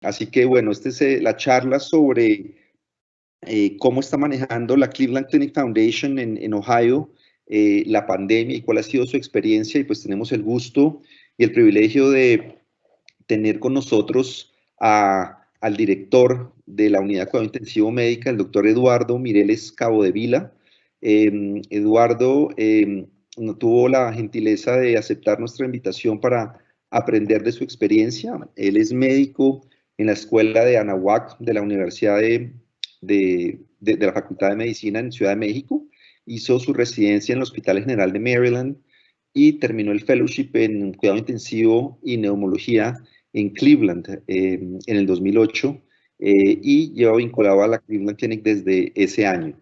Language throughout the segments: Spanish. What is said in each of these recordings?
Así que bueno, esta es la charla sobre cómo está manejando la Cleveland Clinic Foundation en Ohio la pandemia y cuál ha sido su experiencia. Y pues tenemos el gusto y el privilegio de tener con nosotros al director de la Unidad de Cuidado Intensivo Médica, el doctor Eduardo Mireles Cabodevila. Eduardo no tuvo la gentileza de aceptar nuestra invitación para aprender de su experiencia. Él es médico en la Escuela de Anahuac de la Universidad de la Facultad de Medicina en Ciudad de México. Hizo su residencia en el Hospital General de Maryland y terminó el fellowship en cuidado intensivo y neumología en Cleveland en el 2008 y lleva vinculado a la Cleveland Clinic desde ese año.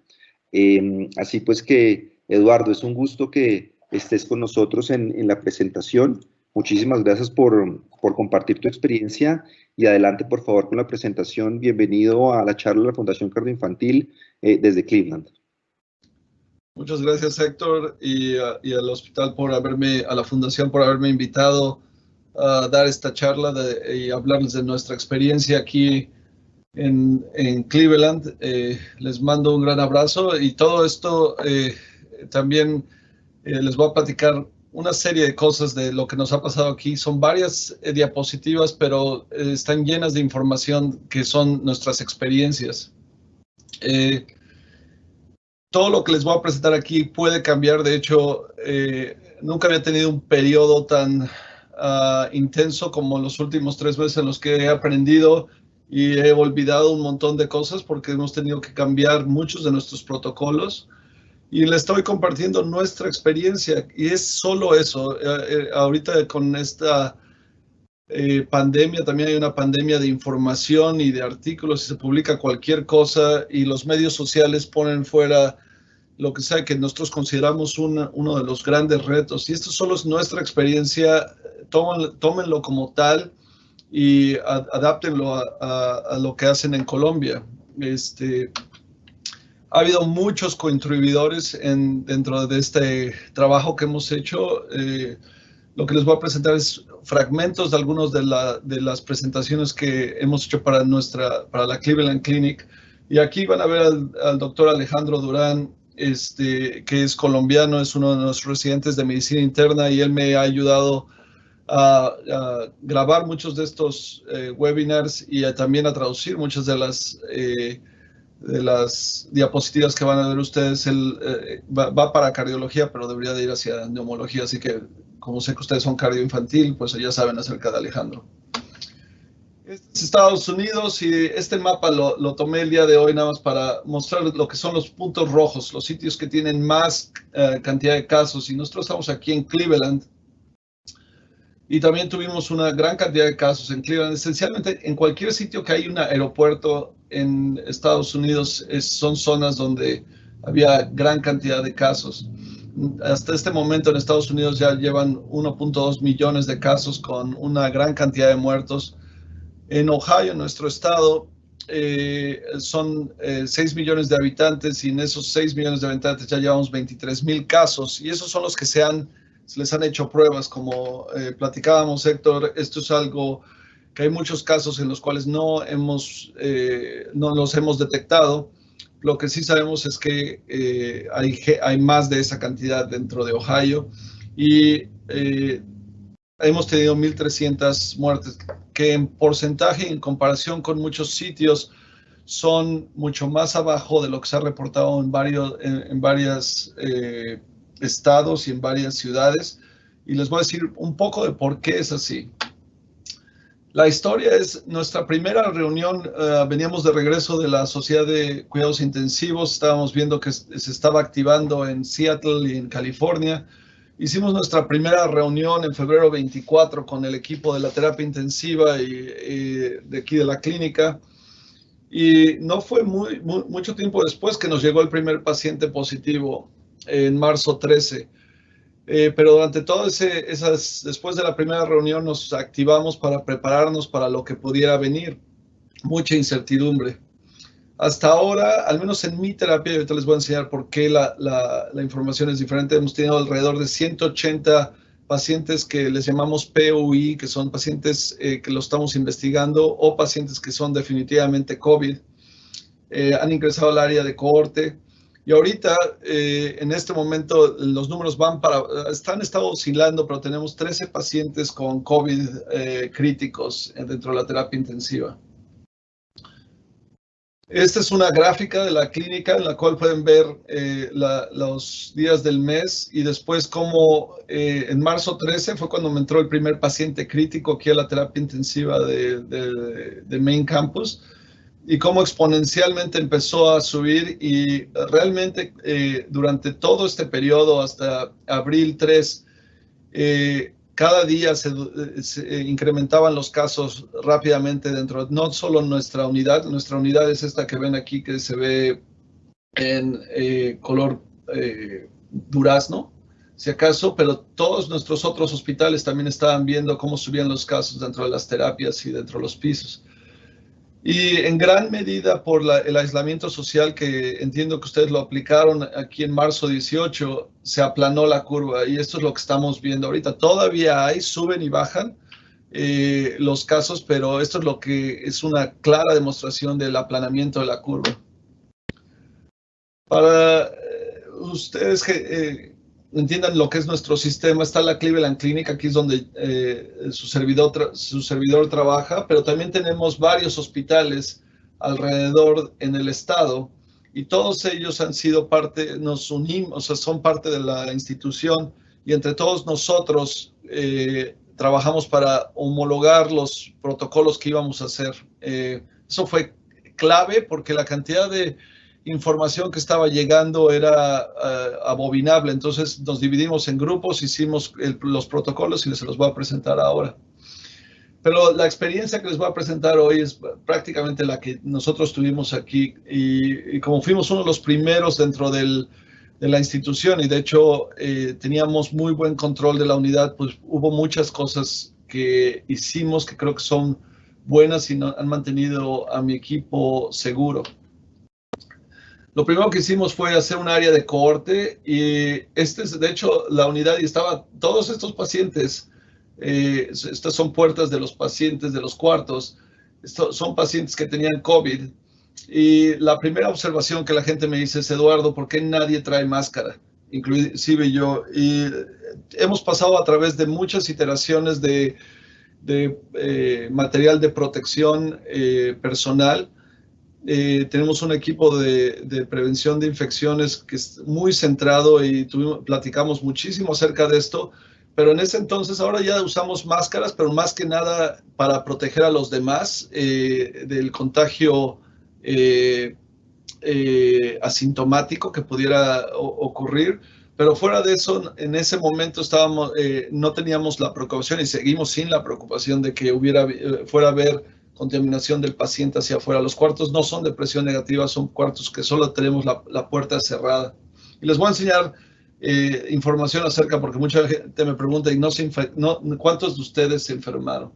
Así pues que, Eduardo, es un gusto que estés con nosotros en la presentación. Muchísimas gracias por compartir tu experiencia y adelante, por favor, con la presentación. Bienvenido a la charla de la Fundación Cardioinfantil desde Cleveland. Muchas gracias, Héctor, y al hospital a la Fundación por haberme invitado a dar esta charla y hablarles de nuestra experiencia aquí en Cleveland. Les mando un gran abrazo y todo esto también les voy a platicar una serie de cosas de lo que nos ha pasado aquí. Son varias diapositivas, pero están llenas de información que son nuestras experiencias. Todo lo que les voy a presentar aquí puede cambiar. De hecho, nunca había tenido un periodo tan intenso como los últimos 3 meses en los que he aprendido y he olvidado un montón de cosas porque hemos tenido que cambiar muchos de nuestros protocolos. Y les estoy compartiendo nuestra experiencia y es solo eso. Ahorita con esta pandemia, también hay una pandemia de información y de artículos y se publica cualquier cosa y los medios sociales ponen fuera lo que sea que nosotros consideramos uno de los grandes retos. Y esto solo es nuestra experiencia, tómenlo como tal y adáptenlo a lo que hacen en Colombia. Ha habido muchos contribuidores dentro de este trabajo que hemos hecho. Lo que les voy a presentar es fragmentos de algunas de las presentaciones que hemos hecho para la Cleveland Clinic. Y aquí van a ver al doctor Alejandro Durán, que es colombiano, es uno de nuestros residentes de medicina interna y él me ha ayudado a grabar muchos de estos webinars y también a traducir muchas de las diapositivas que van a ver ustedes. Él va para cardiología, pero debería de ir hacia neumología, así que como sé que ustedes son cardioinfantil, pues ya saben acerca de Alejandro. Este es Estados Unidos y este mapa lo tomé el día de hoy nada más para mostrar lo que son los puntos rojos, los sitios que tienen más cantidad de casos. Y nosotros estamos aquí en Cleveland y también tuvimos una gran cantidad de casos en Cleveland. Esencialmente, en cualquier sitio que hay un aeropuerto en Estados Unidos son zonas donde había gran cantidad de casos. Hasta este momento en Estados Unidos ya llevan 1.2 millones de casos con una gran cantidad de muertos. En Ohio, nuestro estado, son 6 millones de habitantes y en esos 6 millones de habitantes ya llevamos 23,000 casos y esos son los que se les han hecho pruebas. Como platicábamos, Héctor, esto es algo que hay muchos casos en los cuales no los hemos detectado. Lo que sí sabemos es que hay más de esa cantidad dentro de Ohio y hemos tenido 1,300 muertes, que en porcentaje, en comparación con muchos sitios, son mucho más abajo de lo que se ha reportado en varios estados y en varias ciudades. Y les voy a decir un poco de por qué es así. La historia es nuestra primera reunión. Veníamos de regreso de la Sociedad de Cuidados Intensivos. Estábamos viendo que se estaba activando en Seattle y en California. Hicimos nuestra primera reunión en febrero 24 con el equipo de la terapia intensiva y de aquí de la clínica. Y no fue mucho tiempo después que nos llegó el primer paciente positivo en marzo 13. Pero durante todo después de la primera reunión nos activamos para prepararnos para lo que pudiera venir. Mucha incertidumbre. Hasta ahora, al menos en mi terapia, ahorita les voy a enseñar por qué la información es diferente. Hemos tenido alrededor de 180 pacientes que les llamamos PUI, que son pacientes que lo estamos investigando, o pacientes que son definitivamente COVID. Han ingresado al área de cohorte. Y ahorita, en este momento, los números han estado oscilando, pero tenemos 13 pacientes con COVID críticos dentro de la terapia intensiva. Esta es una gráfica de la clínica en la cual pueden ver los días del mes y después cómo en marzo 13 fue cuando me entró el primer paciente crítico aquí a la terapia intensiva de Main Campus y cómo exponencialmente empezó a subir y realmente durante todo este periodo hasta abril 3 cada día se incrementaban los casos rápidamente dentro, no solo nuestra unidad es esta que ven aquí que se ve en color durazno, si acaso, pero todos nuestros otros hospitales también estaban viendo cómo subían los casos dentro de las terapias y dentro de los pisos. Y en gran medida por el aislamiento social que entiendo que ustedes lo aplicaron aquí en marzo 18, se aplanó la curva y esto es lo que estamos viendo ahorita. Todavía suben y bajan los casos, pero esto es lo que es una clara demostración del aplanamiento de la curva. Para ustedes que entiendan lo que es nuestro sistema, está la Cleveland Clinic, aquí es donde su servidor trabaja, pero también tenemos varios hospitales alrededor en el estado y todos ellos han sido parte, nos unimos, o sea, son parte de la institución y entre todos nosotros trabajamos para homologar los protocolos que íbamos a hacer. Eso fue clave porque la cantidad de información que estaba llegando era abominable, entonces nos dividimos en grupos, hicimos los protocolos y se los voy a presentar ahora. Pero la experiencia que les voy a presentar hoy es prácticamente la que nosotros tuvimos aquí y como fuimos uno de los primeros dentro de la institución y de hecho teníamos muy buen control de la unidad, pues hubo muchas cosas que hicimos que creo que son buenas y han mantenido a mi equipo seguro. Lo primero que hicimos fue hacer un área de cohorte y de hecho, la unidad y estaban todos estos pacientes, estas son puertas de los pacientes de los cuartos, son pacientes que tenían COVID y la primera observación que la gente me dice es, Eduardo, ¿por qué nadie trae máscara? Inclusive yo, y hemos pasado a través de muchas iteraciones de material de protección personal. Tenemos un equipo de prevención de infecciones que es muy centrado y platicamos muchísimo acerca de esto, pero en ese entonces ahora ya usamos máscaras, pero más que nada para proteger a los demás del contagio asintomático que pudiera ocurrir, pero fuera de eso, en ese momento no teníamos la preocupación y seguimos sin la preocupación de que fuera a haber contaminación del paciente hacia afuera. Los cuartos no son de presión negativa, son cuartos que solo tenemos la puerta cerrada. Y les voy a enseñar información acerca, porque mucha gente me pregunta, ¿y cuántos de ustedes se enfermaron?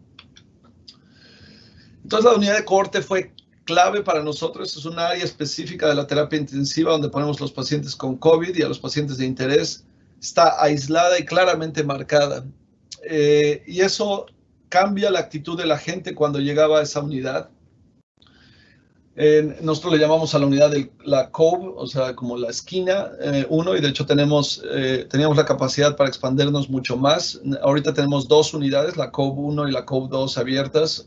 Entonces la unidad de cohorte fue clave para nosotros. Es una área específica de la terapia intensiva donde ponemos los pacientes con COVID y a los pacientes de interés. Está aislada y claramente marcada. Y eso cambia la actitud de la gente cuando llegaba a esa unidad. Nosotros le llamamos a la unidad la cove, o sea, como la esquina 1, y de hecho teníamos la capacidad para expandernos mucho más. Ahorita tenemos 2 unidades, la cove 1 y la cove 2 abiertas.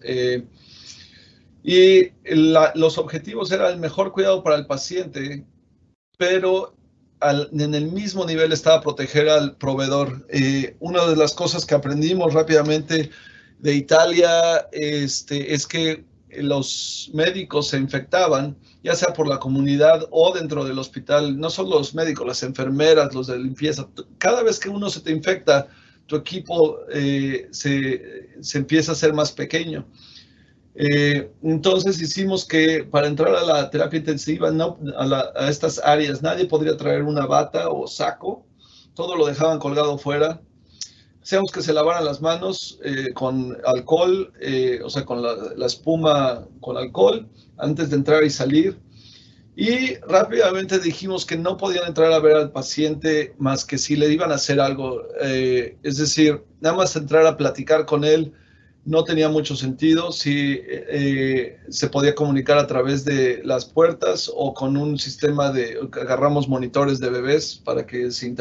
Y los objetivos eran el mejor cuidado para el paciente, pero en el mismo nivel estaba proteger al proveedor. Una de las cosas que aprendimos rápidamente de Italia es que los médicos se infectaban, ya sea por la comunidad o dentro del hospital, no solo los médicos, las enfermeras, los de limpieza. Cada vez que uno se te infecta, tu equipo se empieza a hacer más pequeño. Entonces hicimos que para entrar a la terapia intensiva, a estas áreas, nadie podría traer una bata o saco, todo lo dejaban colgado fuera. Hacíamos que se lavaran las manos con alcohol, o sea, con la espuma con alcohol, antes de entrar y salir. Y rápidamente dijimos que no podían entrar a ver al paciente más que si le iban a hacer algo. Es decir, nada más entrar a platicar con él no tenía mucho sentido. Si se podía comunicar a través de las puertas o con un sistema agarramos monitores de bebés para que se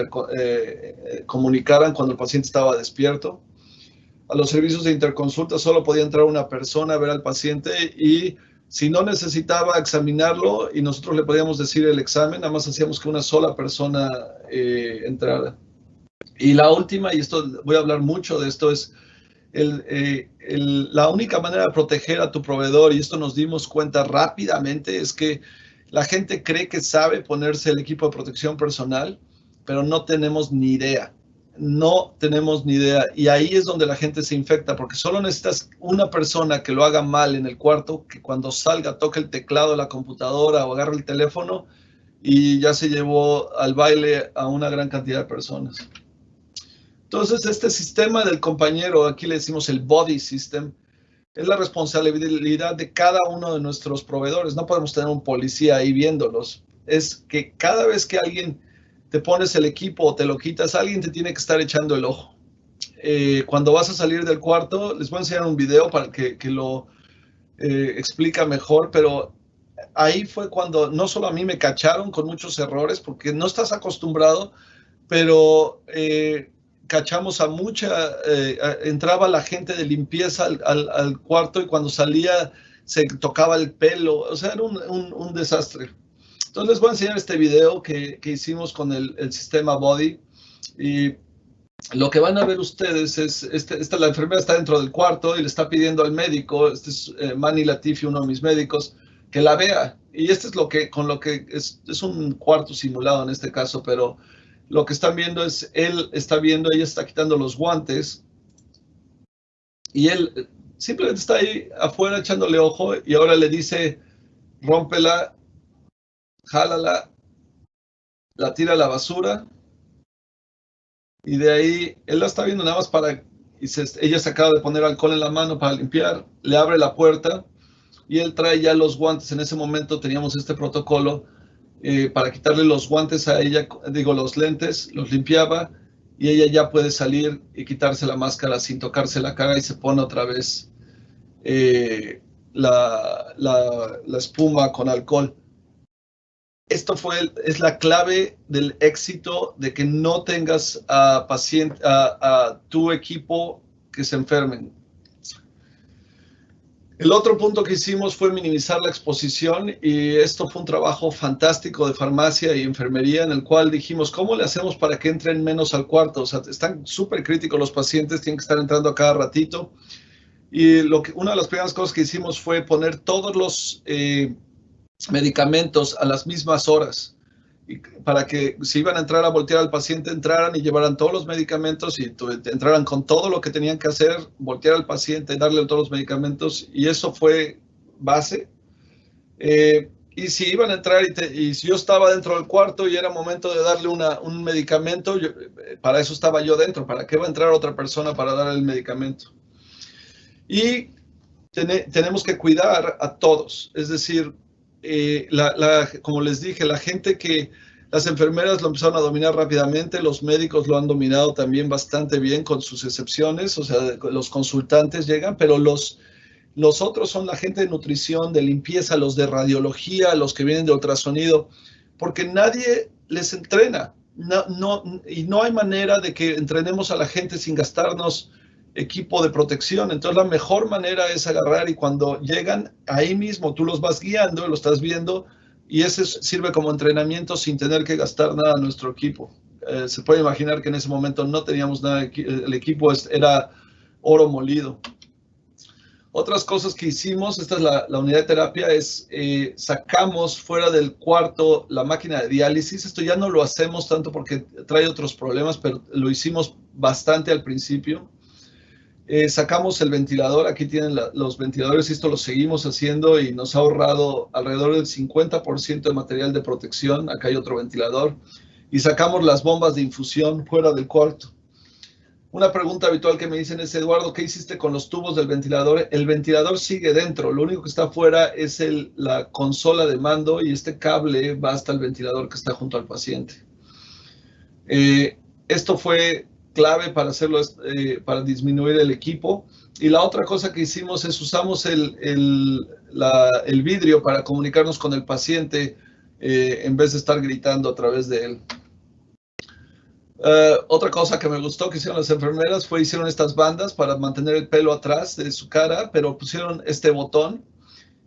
comunicaran cuando el paciente estaba despierto. A los servicios de interconsulta solo podía entrar una persona a ver al paciente y si no necesitaba examinarlo y nosotros le podíamos decir el examen, nada más hacíamos que una sola persona entrara. Y la última, y esto voy a hablar mucho de esto, es la única manera de proteger a tu proveedor, y esto nos dimos cuenta rápidamente, es que la gente cree que sabe ponerse el equipo de protección personal, pero no tenemos ni idea. No tenemos ni idea. Y ahí es donde la gente se infecta, porque solo necesitas una persona que lo haga mal en el cuarto, que cuando salga toque el teclado de la computadora o agarre el teléfono y ya se llevó al baile a una gran cantidad de personas. Entonces, este sistema del compañero, aquí le decimos el body system, es la responsabilidad de cada uno de nuestros proveedores. No podemos tener un policía ahí viéndolos. Es que cada vez que alguien te pones el equipo o te lo quitas, alguien te tiene que estar echando el ojo. Cuando vas a salir del cuarto, les voy a enseñar un video para que lo explica mejor, pero ahí fue cuando no solo a mí me cacharon con muchos errores, porque no estás acostumbrado, pero cachamos a entraba la gente de limpieza al cuarto y cuando salía se tocaba el pelo, o sea, era un desastre. Entonces les voy a enseñar este video que hicimos con el sistema Body y lo que van a ver ustedes es, la enfermera está dentro del cuarto y le está pidiendo al médico, este es Manny Latifi, uno de mis médicos, que la vea. Y este es con lo que es un cuarto simulado en este caso, pero lo que están viendo es, ella está quitando los guantes y él simplemente está ahí afuera echándole ojo y ahora le dice, rómpela, jálala, la tira a la basura y de ahí él la está viendo nada más ella se acaba de poner alcohol en la mano para limpiar, le abre la puerta y él trae ya los guantes. En ese momento teníamos este protocolo para quitarle los guantes a ella, los lentes, los limpiaba y ella ya puede salir y quitarse la máscara sin tocarse la cara y se pone otra vez la espuma con alcohol. Esto es la clave del éxito de que no tengas a tu equipo que se enfermen. El otro punto que hicimos fue minimizar la exposición y esto fue un trabajo fantástico de farmacia y enfermería en el cual dijimos, ¿cómo le hacemos para que entren menos al cuarto? O sea, están súper críticos los pacientes, tienen que estar entrando a cada ratito. Y una de las primeras cosas que hicimos fue poner todos los medicamentos a las mismas horas, y para que si iban a entrar a voltear al paciente, entraran y llevaran todos los medicamentos y entraran con todo lo que tenían que hacer, voltear al paciente, darle todos los medicamentos, y eso fue base. Y si iban a entrar y si yo estaba dentro del cuarto y era momento de darle un medicamento, para eso estaba yo dentro, ¿para qué va a entrar otra persona para darle el medicamento? Y tenemos que cuidar a todos, es decir, como les dije, las enfermeras lo empezaron a dominar rápidamente, los médicos lo han dominado también bastante bien con sus excepciones, o sea, los consultantes llegan, pero los otros son la gente de nutrición, de limpieza, los de radiología, los que vienen de ultrasonido, porque nadie les entrena, y no hay manera de que entrenemos a la gente sin gastarnos equipo de protección. Entonces la mejor manera es agarrar y cuando llegan ahí mismo tú los vas guiando, lo estás viendo y ese sirve como entrenamiento sin tener que gastar nada a nuestro equipo. Se puede imaginar que en ese momento no teníamos nada, el equipo era oro molido. Otras cosas que hicimos, esta es la unidad de terapia, es sacamos fuera del cuarto la máquina de diálisis. Esto ya no lo hacemos tanto porque trae otros problemas, pero lo hicimos bastante al principio. Sacamos el ventilador, aquí tienen los ventiladores y esto lo seguimos haciendo y nos ha ahorrado alrededor del 50% de material de protección. Acá hay otro ventilador y sacamos las bombas de infusión fuera del cuarto. Una pregunta habitual que me dicen es, Eduardo, ¿qué hiciste con los tubos del ventilador? El ventilador sigue dentro, lo único que está afuera es la consola de mando y este cable va hasta el ventilador que está junto al paciente. Esto fue clave para hacerlo, para disminuir el equipo. Y la otra cosa que hicimos es usamos el vidrio para comunicarnos con el paciente en vez de estar gritando a través de él. Otra cosa que me gustó que hicieron las enfermeras fue hicieron estas bandas para mantener el pelo atrás de su cara, pero pusieron este botón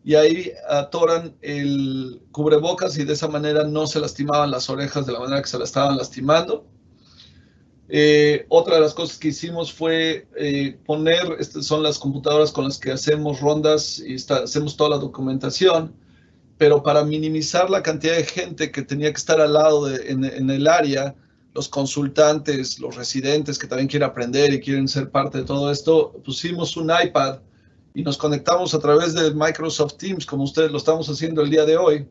y ahí atoran el cubrebocas y de esa manera no se lastimaban las orejas de la manera que se la estaban lastimando. Otra de las cosas que hicimos fue poner, estas son las computadoras con las que hacemos rondas y hacemos toda la documentación, pero para minimizar la cantidad de gente que tenía que estar al lado en el área, los consultantes, los residentes que también quieren aprender y quieren ser parte de todo esto, pusimos un iPad y nos conectamos a través de Microsoft Teams, como ustedes lo estamos haciendo el día de hoy.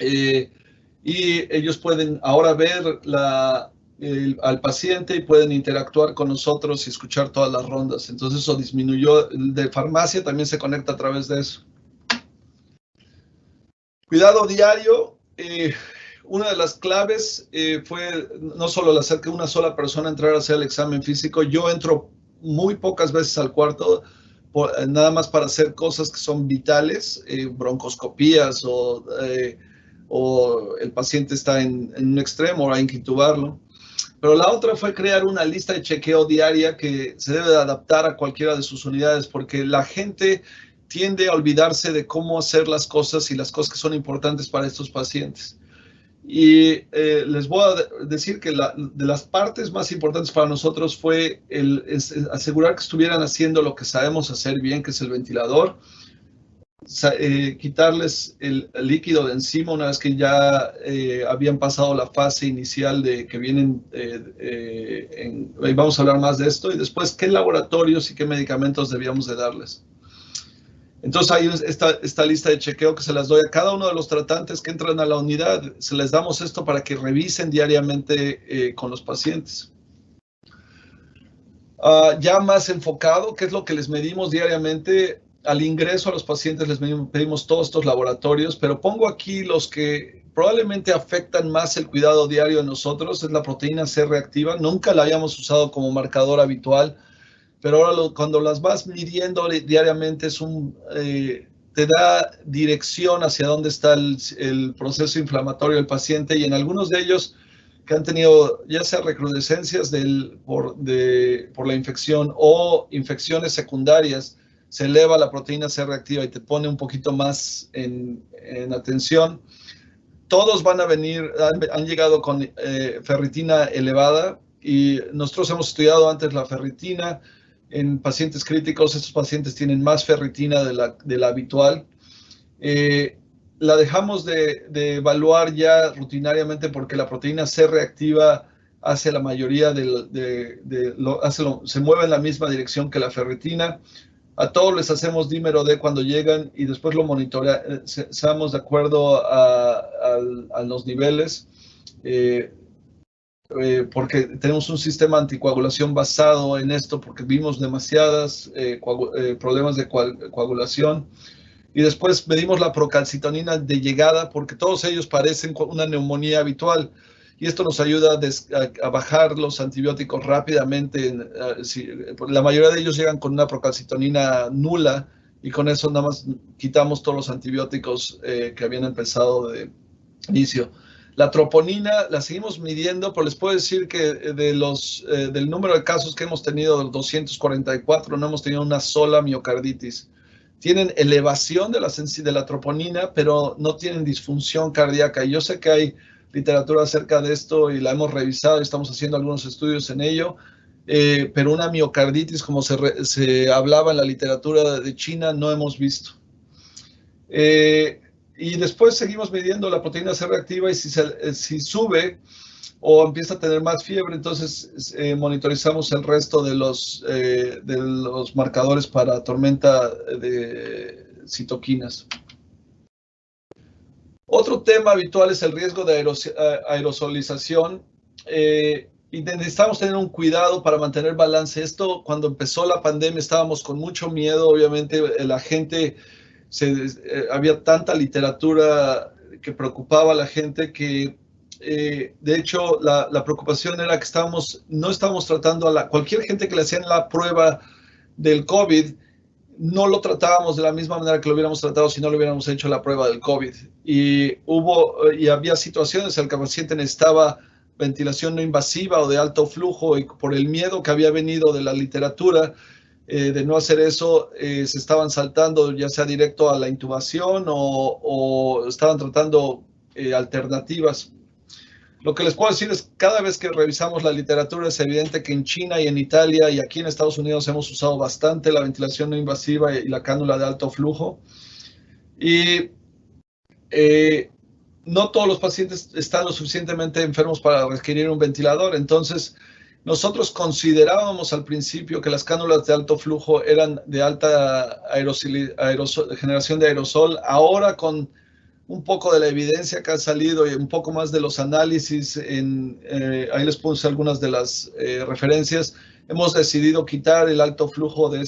Y ellos pueden ahora ver al paciente y pueden interactuar con nosotros y escuchar todas las rondas. Entonces eso disminuyó. El de farmacia también se conecta a través de eso. Cuidado diario. Una de las claves fue no solo el hacer que una sola persona entrara a hacer el examen físico. Yo entro muy pocas veces al cuarto, nada más para hacer cosas que son vitales, broncoscopías o el paciente está en un extremo, hay que intubarlo. Pero la otra fue crear una lista de chequeo diaria que se debe de adaptar a cualquiera de sus unidades, porque la gente tiende a olvidarse de cómo hacer las cosas y las cosas que son importantes para estos pacientes. Y les voy a decir que de las partes más importantes para nosotros fue asegurar que estuvieran haciendo lo que sabemos hacer bien, que es el ventilador, quitarles el líquido de encima una vez que ya habían pasado la fase inicial de que vienen, vamos a hablar más de esto, y después qué laboratorios y qué medicamentos debíamos de darles. Entonces hay esta lista de chequeo que se las doy a cada uno de los tratantes que entran a la unidad. Se les damos esto para que revisen diariamente con los pacientes. Ya más enfocado, ¿qué es lo que les medimos diariamente? Al ingreso a los pacientes les pedimos todos estos laboratorios, pero pongo aquí los que probablemente afectan más el cuidado diario de nosotros. Es la proteína C reactiva. Nunca la habíamos usado como marcador habitual, pero ahora cuando las vas midiendo diariamente te da dirección hacia dónde está el proceso inflamatorio del paciente, y en algunos de ellos que han tenido ya sea recrudescencias por la infección o infecciones secundarias, se eleva la proteína C reactiva y te pone un poquito más en atención. Todos van a venir, han llegado con ferritina elevada, y nosotros hemos estudiado antes la ferritina. En pacientes críticos, estos pacientes tienen más ferritina de la habitual. La dejamos de evaluar ya rutinariamente porque la proteína C reactiva hace la mayoría se mueve en la misma dirección que la ferritina. A todos les hacemos dímero D cuando llegan y después lo monitoreamos de acuerdo a los niveles. Porque tenemos un sistema de anticoagulación basado en esto, porque vimos demasiadas problemas de coagulación. Y después medimos la procalcitonina de llegada, porque todos ellos parecen una neumonía habitual. Y esto nos ayuda a bajar los antibióticos rápidamente. La mayoría de ellos llegan con una procalcitonina nula, y con eso nada más quitamos todos los antibióticos que habían empezado de inicio. La troponina la seguimos midiendo, pero les puedo decir que del número de casos que hemos tenido, del 244, no hemos tenido una sola miocarditis. Tienen elevación de la troponina, pero no tienen disfunción cardíaca. Y yo sé que hay literatura acerca de esto y la hemos revisado y estamos haciendo algunos estudios en ello, pero una miocarditis, como se hablaba en la literatura de China, no hemos visto. Y después seguimos midiendo la proteína C reactiva, y si sube o empieza a tener más fiebre, entonces monitorizamos el resto de los marcadores para tormenta de citoquinas. Otro tema habitual es el riesgo de aerosolización. y necesitamos tener un cuidado para mantener balance. Esto, cuando empezó la pandemia, estábamos con mucho miedo, obviamente la gente, había tanta literatura que preocupaba a la gente que, de hecho, la preocupación era que no estábamos tratando a cualquier gente que le hacían la prueba del COVID, no lo tratábamos de la misma manera que lo hubiéramos tratado si no le hubiéramos hecho la prueba del COVID. Y había situaciones en las que el paciente necesitaba ventilación no invasiva o de alto flujo, y por el miedo que había venido de la literatura de no hacer eso, se estaban saltando ya sea directo a la intubación o estaban tratando alternativas. Lo que les puedo decir es que cada vez que revisamos la literatura es evidente que en China y en Italia y aquí en Estados Unidos hemos usado bastante la ventilación no invasiva y la cánula de alto flujo. Y no todos los pacientes están lo suficientemente enfermos para requerir un ventilador. Entonces, nosotros considerábamos al principio que las cánulas de alto flujo eran de alta generación de aerosol. Ahora, con un poco de la evidencia que ha salido y un poco más de los análisis, ahí les puse algunas de las referencias, hemos decidido quitar el alto flujo de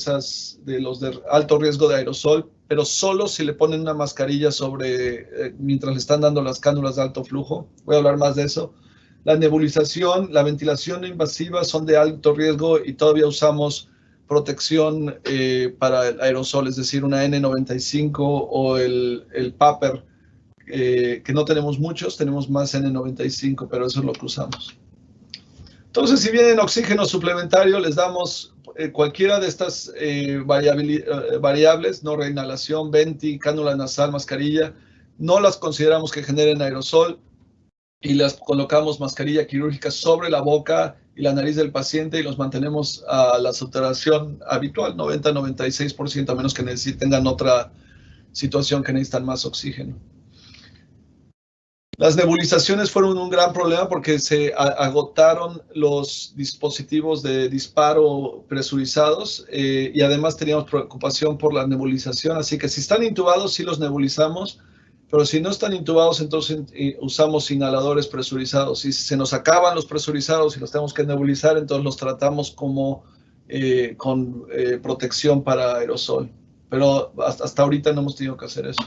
los de alto riesgo de aerosol, pero solo si le ponen una mascarilla mientras le están dando las cánulas de alto flujo. Voy a hablar más de eso. La nebulización, la ventilación no invasiva son de alto riesgo y todavía usamos protección para el aerosol, es decir, una N95 o el PAPR, que no tenemos muchos, tenemos más N95, pero eso es lo que usamos. Entonces, si vienen oxígeno suplementario, les damos cualquiera de estas variables, no reinhalación, venti, cánula nasal, mascarilla, no las consideramos que generen aerosol y las colocamos mascarilla quirúrgica sobre la boca y la nariz del paciente y los mantenemos a la saturación habitual, 90-96%, a menos que tengan otra situación que necesitan más oxígeno. Las nebulizaciones fueron un gran problema porque se agotaron los dispositivos de disparo presurizados y además teníamos preocupación por la nebulización. Así que si están intubados, sí los nebulizamos, pero si no están intubados, entonces usamos inhaladores presurizados. Si se nos acaban los presurizados y los tenemos que nebulizar, entonces los tratamos como con protección para aerosol. Pero hasta ahorita no hemos tenido que hacer eso.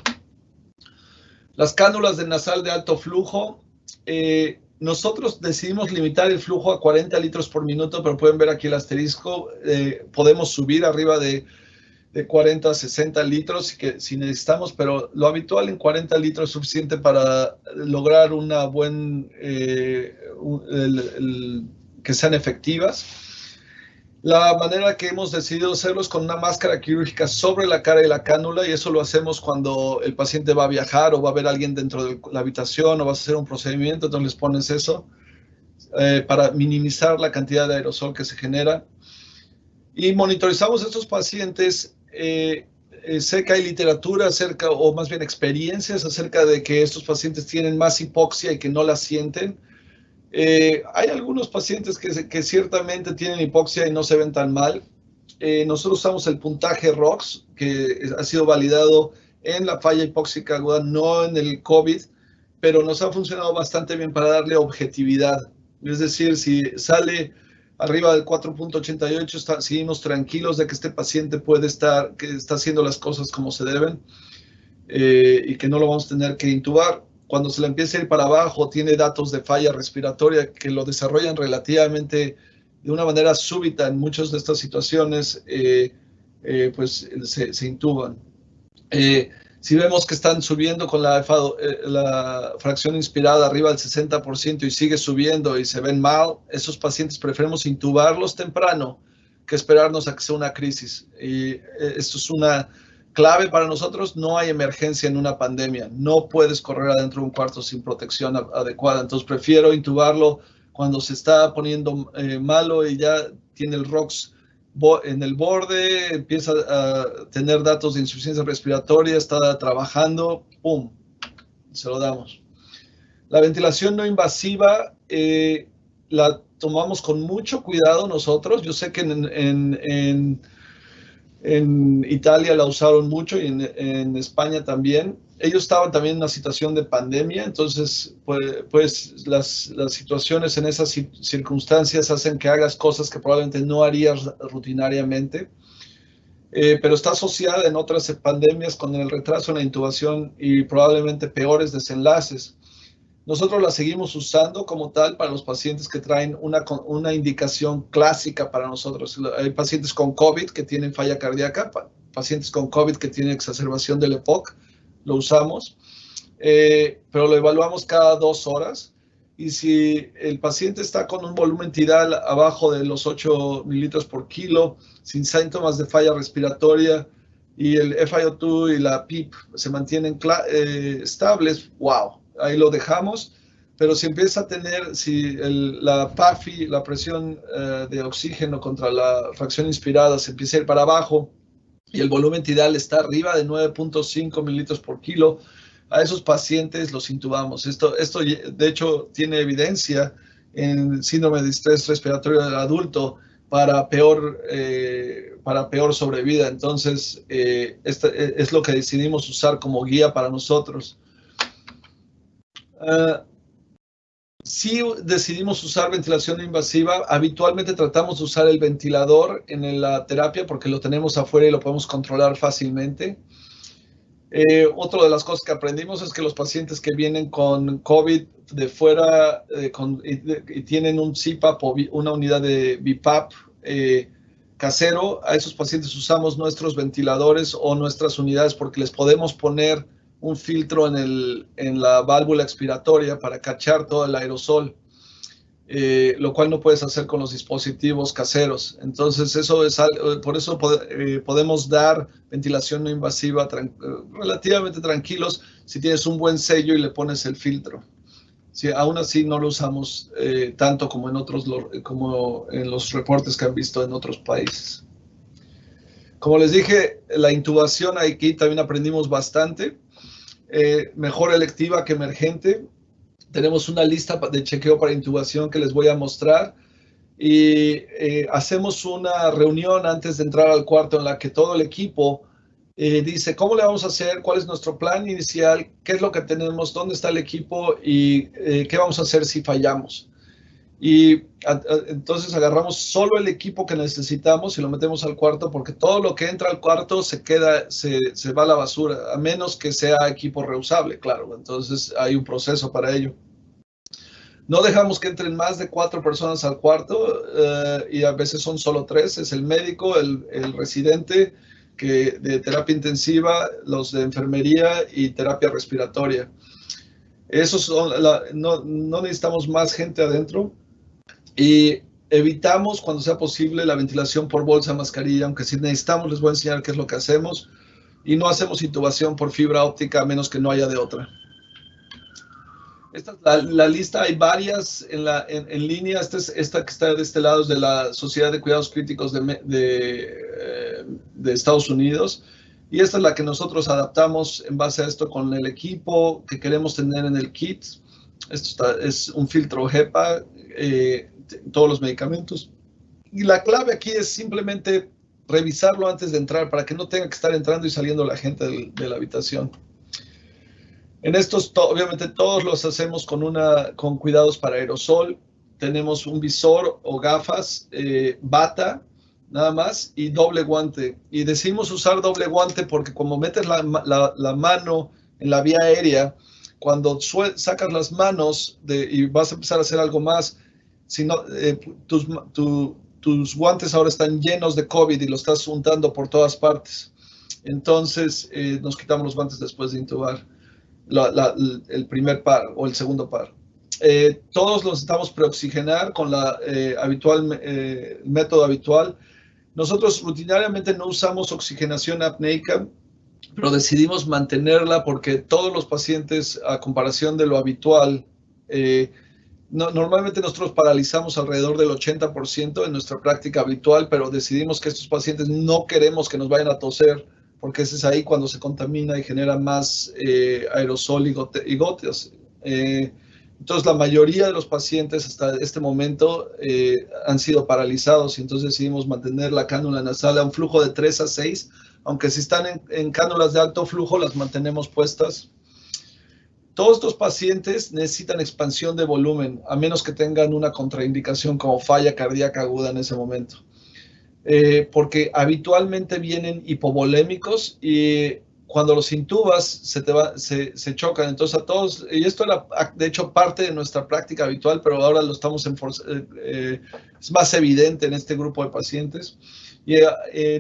Las cánulas de nasal de alto flujo, nosotros decidimos limitar el flujo a 40 litros por minuto, pero pueden ver aquí el asterisco, podemos subir arriba de 40 a 60 litros si necesitamos, pero lo habitual en 40 litros es suficiente para lograr una que sean efectivas. La manera que hemos decidido hacerlo es con una máscara quirúrgica sobre la cara de la cánula, y eso lo hacemos cuando el paciente va a viajar o va a ver a alguien dentro de la habitación o vas a hacer un procedimiento, entonces les pones eso para minimizar la cantidad de aerosol que se genera. Y monitorizamos a estos pacientes. Sé que hay literatura acerca, o más bien experiencias acerca de que estos pacientes tienen más hipoxia y que no la sienten. Hay algunos pacientes que ciertamente tienen hipoxia y no se ven tan mal. Nosotros usamos el puntaje ROX, que ha sido validado en la falla hipóxica aguda, no en el COVID, pero nos ha funcionado bastante bien para darle objetividad. Es decir, si sale arriba del 4.88, seguimos tranquilos de que este paciente que está haciendo las cosas como se deben y que no lo vamos a tener que intubar. Cuando se le empieza a ir para abajo, tiene datos de falla respiratoria que lo desarrollan relativamente de una manera súbita en muchas de estas situaciones, pues se intuban. Si vemos que están subiendo con la fracción inspirada arriba del 60% y sigue subiendo y se ven mal, esos pacientes preferimos intubarlos temprano que esperarnos a que sea una crisis. Y esto es una clave para nosotros. No hay emergencia en una pandemia. No puedes correr adentro de un cuarto sin protección adecuada. Entonces prefiero intubarlo cuando se está poniendo malo y ya tiene el ROX en el borde, empieza a tener datos de insuficiencia respiratoria, está trabajando, ¡pum!, se lo damos. La ventilación no invasiva la tomamos con mucho cuidado nosotros. Yo sé que en En Italia la usaron mucho y en España también. Ellos estaban también en una situación de pandemia, entonces pues las situaciones en esas circunstancias hacen que hagas cosas que probablemente no harías rutinariamente, pero está asociada en otras pandemias con el retraso en la intubación y probablemente peores desenlaces. Nosotros la seguimos usando como tal para los pacientes que traen una indicación clásica para nosotros. Hay pacientes con COVID que tienen falla cardíaca, pacientes con COVID que tienen exacerbación del EPOC, lo usamos, pero lo evaluamos cada 2 horas. Y si el paciente está con un volumen tidal abajo de los 8 mililitros por kilo, sin síntomas de falla respiratoria, y el FiO2 y la PIP se mantienen estables, wow, ahí lo dejamos. Pero si empieza a tener, si la PAFI, la presión de oxígeno contra la fracción inspirada, se empieza a ir para abajo y el volumen tidal está arriba de 9.5 mililitros por kilo, a esos pacientes los intubamos. Esto de hecho tiene evidencia en síndrome de estrés respiratorio del adulto para peor sobrevida. Entonces, es lo que decidimos usar como guía para nosotros. Si decidimos usar ventilación no invasiva, habitualmente tratamos de usar el ventilador en la terapia porque lo tenemos afuera y lo podemos controlar fácilmente. Otra de las cosas que aprendimos es que los pacientes que vienen con COVID de fuera y tienen un CPAP o una unidad de BiPAP casero, a esos pacientes usamos nuestros ventiladores o nuestras unidades porque les podemos poner un filtro en la válvula expiratoria para cachar todo el aerosol, lo cual no puedes hacer con los dispositivos caseros. Entonces, por eso podemos dar ventilación no invasiva relativamente tranquilos si tienes un buen sello y le pones el filtro. Sí, aún así no lo usamos tanto como como en los reportes que han visto en otros países. Como les dije, la intubación aquí también aprendimos bastante. Mejor electiva que emergente. Tenemos una lista de chequeo para intubación que les voy a mostrar y hacemos una reunión antes de entrar al cuarto en la que todo el equipo dice cómo le vamos a hacer, cuál es nuestro plan inicial, qué es lo que tenemos, dónde está el equipo y qué vamos a hacer si fallamos. Y entonces agarramos solo el equipo que necesitamos y lo metemos al cuarto porque todo lo que entra al cuarto se va a la basura, a menos que sea equipo reusable, claro. Entonces hay un proceso para ello. No dejamos que entren más de 4 personas al cuarto y a veces son solo 3. Es el médico, el residente de terapia intensiva, los de enfermería y terapia respiratoria. No necesitamos más gente adentro. Y evitamos cuando sea posible la ventilación por bolsa, mascarilla, aunque si necesitamos les voy a enseñar qué es lo que hacemos. Y no hacemos intubación por fibra óptica a menos que no haya de otra. Esta es la lista, hay varias en línea. Esta que está de este lado es de la Sociedad de Cuidados Críticos de Estados Unidos. Y esta es la que nosotros adaptamos en base a esto con el equipo que queremos tener en el kit. Esto es un filtro HEPA, todos los medicamentos. Y la clave aquí es simplemente revisarlo antes de entrar para que no tenga que estar entrando y saliendo la gente de la habitación. En estos, obviamente, todos los hacemos con cuidados para aerosol. Tenemos un visor o gafas, bata, nada más, y doble guante. Y decidimos usar doble guante porque como metes la mano en la vía aérea, cuando sacas las manos y vas a empezar a hacer algo más, tus guantes ahora están llenos de COVID y lo estás untando por todas partes. Entonces, nos quitamos los guantes después de intubar el primer par o el segundo par. Todos los necesitamos preoxigenar con el método habitual. Nosotros rutinariamente no usamos oxigenación apneica, pero decidimos mantenerla porque todos los pacientes, a comparación de lo habitual, normalmente nosotros paralizamos alrededor del 80% en nuestra práctica habitual, pero decidimos que estos pacientes no queremos que nos vayan a toser, porque ese es ahí cuando se contamina y genera más aerosol y goteas. Entonces, la mayoría de los pacientes hasta este momento han sido paralizados y entonces decidimos mantener la cánula nasal a un flujo de 3 a 6, aunque si están en cánulas de alto flujo, las mantenemos puestas. Todos estos pacientes necesitan expansión de volumen, a menos que tengan una contraindicación como falla cardíaca aguda en ese momento. Porque habitualmente vienen hipovolémicos y cuando los intubas se chocan. Entonces a todos, y esto era de hecho parte de nuestra práctica habitual, pero ahora lo estamos es más evidente en este grupo de pacientes. Y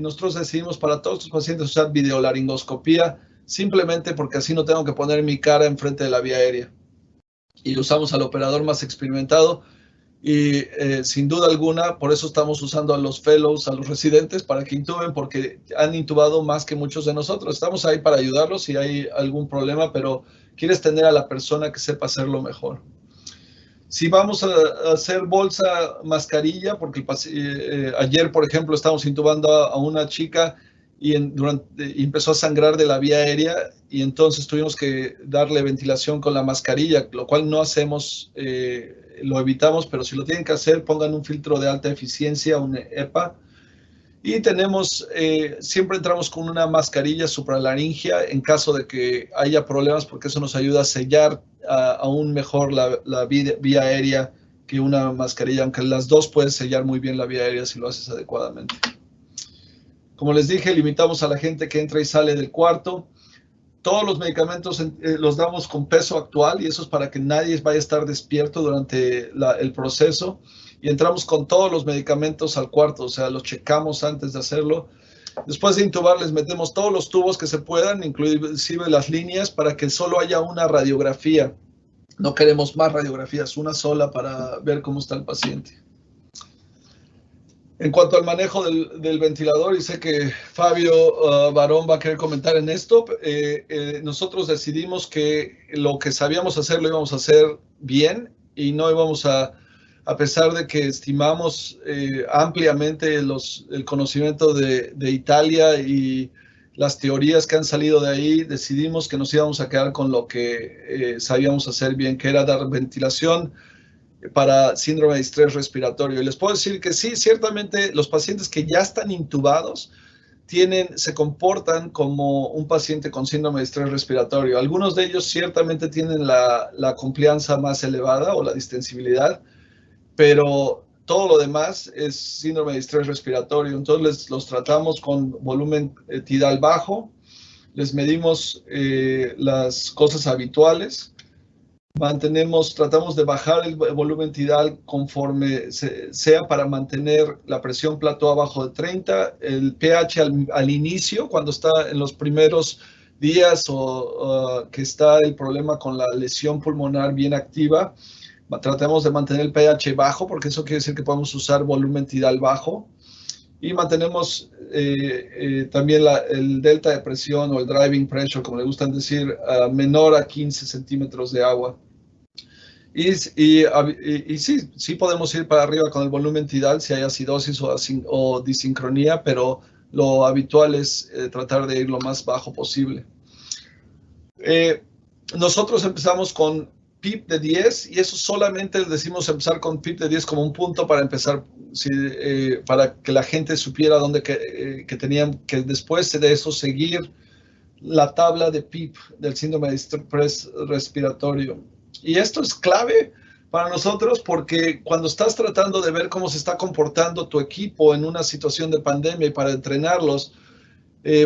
nosotros decidimos para todos los pacientes usar videolaringoscopía, simplemente porque así no tengo que poner mi cara enfrente de la vía aérea. Y usamos al operador más experimentado. Y sin duda alguna, por eso estamos usando a los fellows, a los residentes, para que intuben, porque han intubado más que muchos de nosotros. Estamos ahí para ayudarlos si hay algún problema, pero quieres tener a la persona que sepa hacerlo mejor. Si vamos a hacer bolsa mascarilla, porque ayer, por ejemplo, estábamos intubando a una chica y empezó a sangrar de la vía aérea y entonces tuvimos que darle ventilación con la mascarilla, lo cual no hacemos, lo evitamos, pero si lo tienen que hacer, pongan un filtro de alta eficiencia, un EPA. Y tenemos, siempre entramos con una mascarilla supralaringia en caso de que haya problemas, porque eso nos ayuda a sellar aún mejor la vía aérea que una mascarilla, aunque las dos pueden sellar muy bien la vía aérea si lo haces adecuadamente. Como les dije, limitamos a la gente que entra y sale del cuarto. Todos los medicamentos los damos con peso actual y eso es para que nadie vaya a estar despierto durante el proceso. Y entramos con todos los medicamentos al cuarto, o sea, los checamos antes de hacerlo. Después de intubar, les metemos todos los tubos que se puedan, inclusive las líneas, para que solo haya una radiografía. No queremos más radiografías, una sola para ver cómo está el paciente. En cuanto al manejo del ventilador, y sé que Fabio Barón va a querer comentar en esto, nosotros decidimos que lo que sabíamos hacer lo íbamos a hacer bien y no íbamos a pesar de que estimamos ampliamente el conocimiento de Italia y las teorías que han salido de ahí, decidimos que nos íbamos a quedar con lo que sabíamos hacer bien, que era dar ventilación para síndrome de estrés respiratorio. Y les puedo decir que sí, ciertamente los pacientes que ya están intubados se comportan como un paciente con síndrome de estrés respiratorio. Algunos de ellos ciertamente tienen la complianza más elevada o la distensibilidad, pero todo lo demás es síndrome de estrés respiratorio. Entonces los tratamos con volumen tidal bajo, les medimos las cosas habituales, tratamos de bajar el volumen tidal conforme sea para mantener la presión plató abajo de 30, el pH al inicio, cuando está en los primeros días o que está el problema con la lesión pulmonar bien activa, tratamos de mantener el pH bajo, porque eso quiere decir que podemos usar volumen tidal bajo. Y mantenemos también el delta de presión o el driving pressure, como le gustan decir, menor a 15 centímetros de agua. Y sí podemos ir para arriba con el volumen tidal si hay acidosis o disincronía, pero lo habitual es tratar de ir lo más bajo posible. Nosotros empezamos con PIP de 10 y eso solamente decimos empezar con PIP de 10 como un punto para empezar, para que la gente supiera dónde que tenían que después de eso seguir la tabla de PIP del síndrome de estrés respiratorio. Y esto es clave para nosotros porque cuando estás tratando de ver cómo se está comportando tu equipo en una situación de pandemia y para entrenarlos,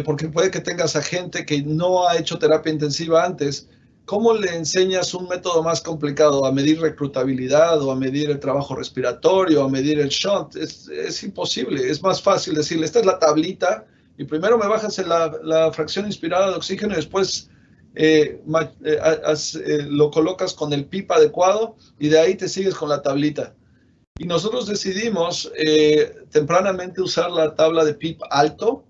porque puede que tengas a gente que no ha hecho terapia intensiva antes, ¿cómo le enseñas un método más complicado a medir reclutabilidad o a medir el trabajo respiratorio, a medir el shunt? Es imposible. Es más fácil decirle, esta es la tablita y primero me bajas la fracción inspirada de oxígeno y después lo colocas con el PIP adecuado y de ahí te sigues con la tablita. Y nosotros decidimos tempranamente usar la tabla de PIP alto,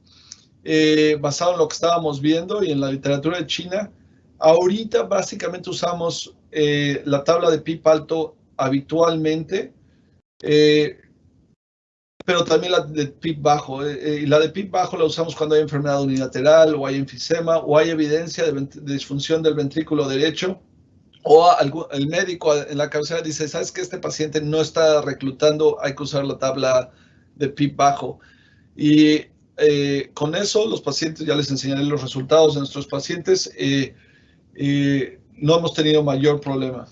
basado en lo que estábamos viendo y en la literatura de China. Ahorita básicamente usamos la tabla de PIP alto habitualmente, pero también la de PIP bajo. Y la de PIP bajo la usamos cuando hay enfermedad unilateral o hay enfisema o hay evidencia de disfunción del ventrículo derecho O el médico en la cabecera dice, ¿sabes qué? Este paciente no está reclutando, hay que usar la tabla de PIP bajo. Y con eso los pacientes, ya les enseñaré los resultados de nuestros pacientes, no hemos tenido mayor problema.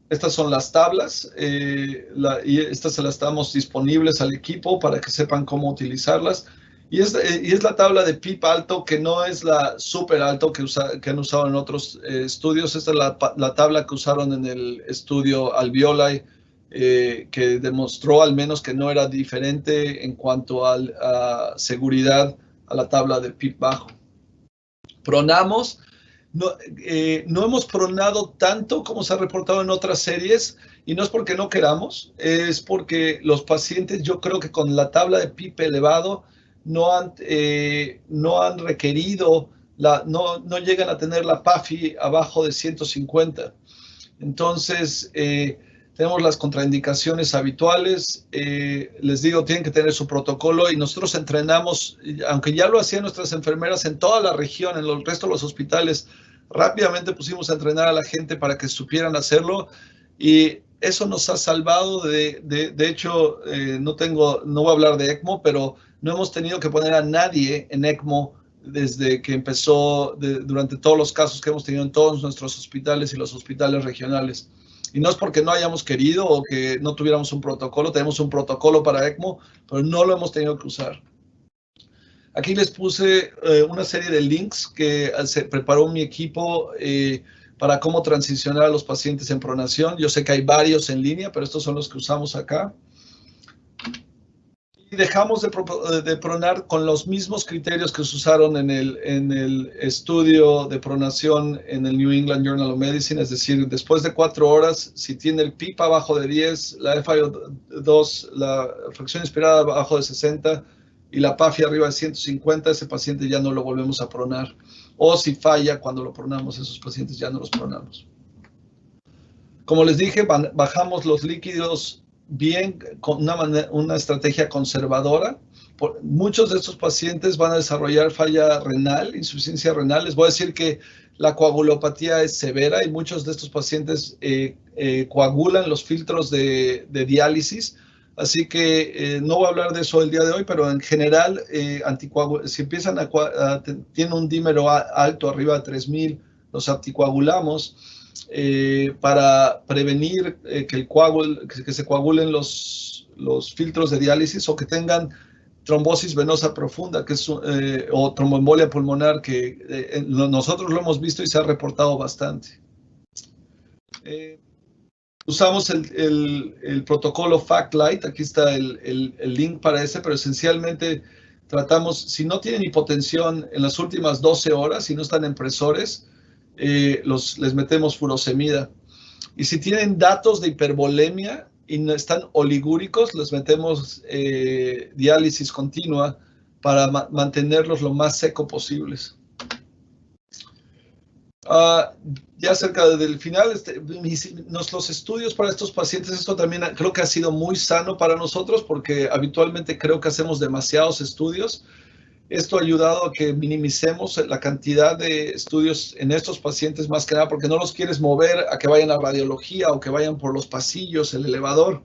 Estas son las tablas, y estas se las damos disponibles al equipo para que sepan cómo utilizarlas. Y es la tabla de PIP alto, que no es la súper alto que han usado en otros estudios. Esta es la tabla que usaron en el estudio Alveoli, que demostró al menos que no era diferente en cuanto a seguridad a la tabla de PIP bajo. Pronamos. No hemos pronado tanto como se ha reportado en otras series, y no es porque no queramos, es porque los pacientes, yo creo que con la tabla de PIP elevado, no han requerido, no llegan a tener la PAFI abajo de 150. Entonces, tenemos las contraindicaciones habituales. Les digo, tienen que tener su protocolo, y nosotros entrenamos, aunque ya lo hacían nuestras enfermeras en toda la región, en el resto de los hospitales, rápidamente pusimos a entrenar a la gente para que supieran hacerlo, y eso nos ha salvado. De hecho, no voy a hablar de ECMO, pero no hemos tenido que poner a nadie en ECMO desde que empezó, durante todos los casos que hemos tenido en todos nuestros hospitales y los hospitales regionales. Y no es porque no hayamos querido o que no tuviéramos un protocolo. Tenemos un protocolo para ECMO, pero no lo hemos tenido que usar. Aquí les puse una serie de links que se preparó mi equipo para cómo transicionar a los pacientes en pronación. Yo sé que hay varios en línea, pero estos son los que usamos acá. Y dejamos de pronar con los mismos criterios que se usaron en el estudio de pronación en el New England Journal of Medicine, es decir, después de 4 horas, si tiene el PIP abajo de 10, la FiO2, la fracción inspirada abajo de 60 y la PAFI arriba de 150, ese paciente ya no lo volvemos a pronar. O si falla cuando lo pronamos, esos pacientes ya no los pronamos. Como les dije, bajamos los líquidos bien, con una estrategia conservadora. Muchos de estos pacientes van a desarrollar falla renal, insuficiencia renal. Les voy a decir que la coagulopatía es severa, y muchos de estos pacientes coagulan los filtros de diálisis. Así que no voy a hablar de eso el día de hoy, pero en general, si empiezan tienen un dímero alto, arriba de 3000, los anticoagulamos para prevenir que se coagulen los filtros de diálisis, o que tengan trombosis venosa profunda, que es, o tromboembolia pulmonar, que nosotros lo hemos visto y se ha reportado bastante. Usamos el protocolo FACT-Lite, aquí está el link para ese, pero esencialmente tratamos, si no tienen hipotensión en las últimas 12 horas, si no están en presores, les metemos furosemida. Y si tienen datos de hipervolemia y no están oligúricos, les metemos diálisis continua para mantenerlos lo más seco posibles. Ya cerca del final, los estudios para estos pacientes, esto también creo que ha sido muy sano para nosotros, porque habitualmente creo que hacemos demasiados estudios. Esto ha ayudado a que minimicemos la cantidad de estudios en estos pacientes, más que nada porque no los quieres mover a que vayan a radiología o que vayan por los pasillos, el elevador.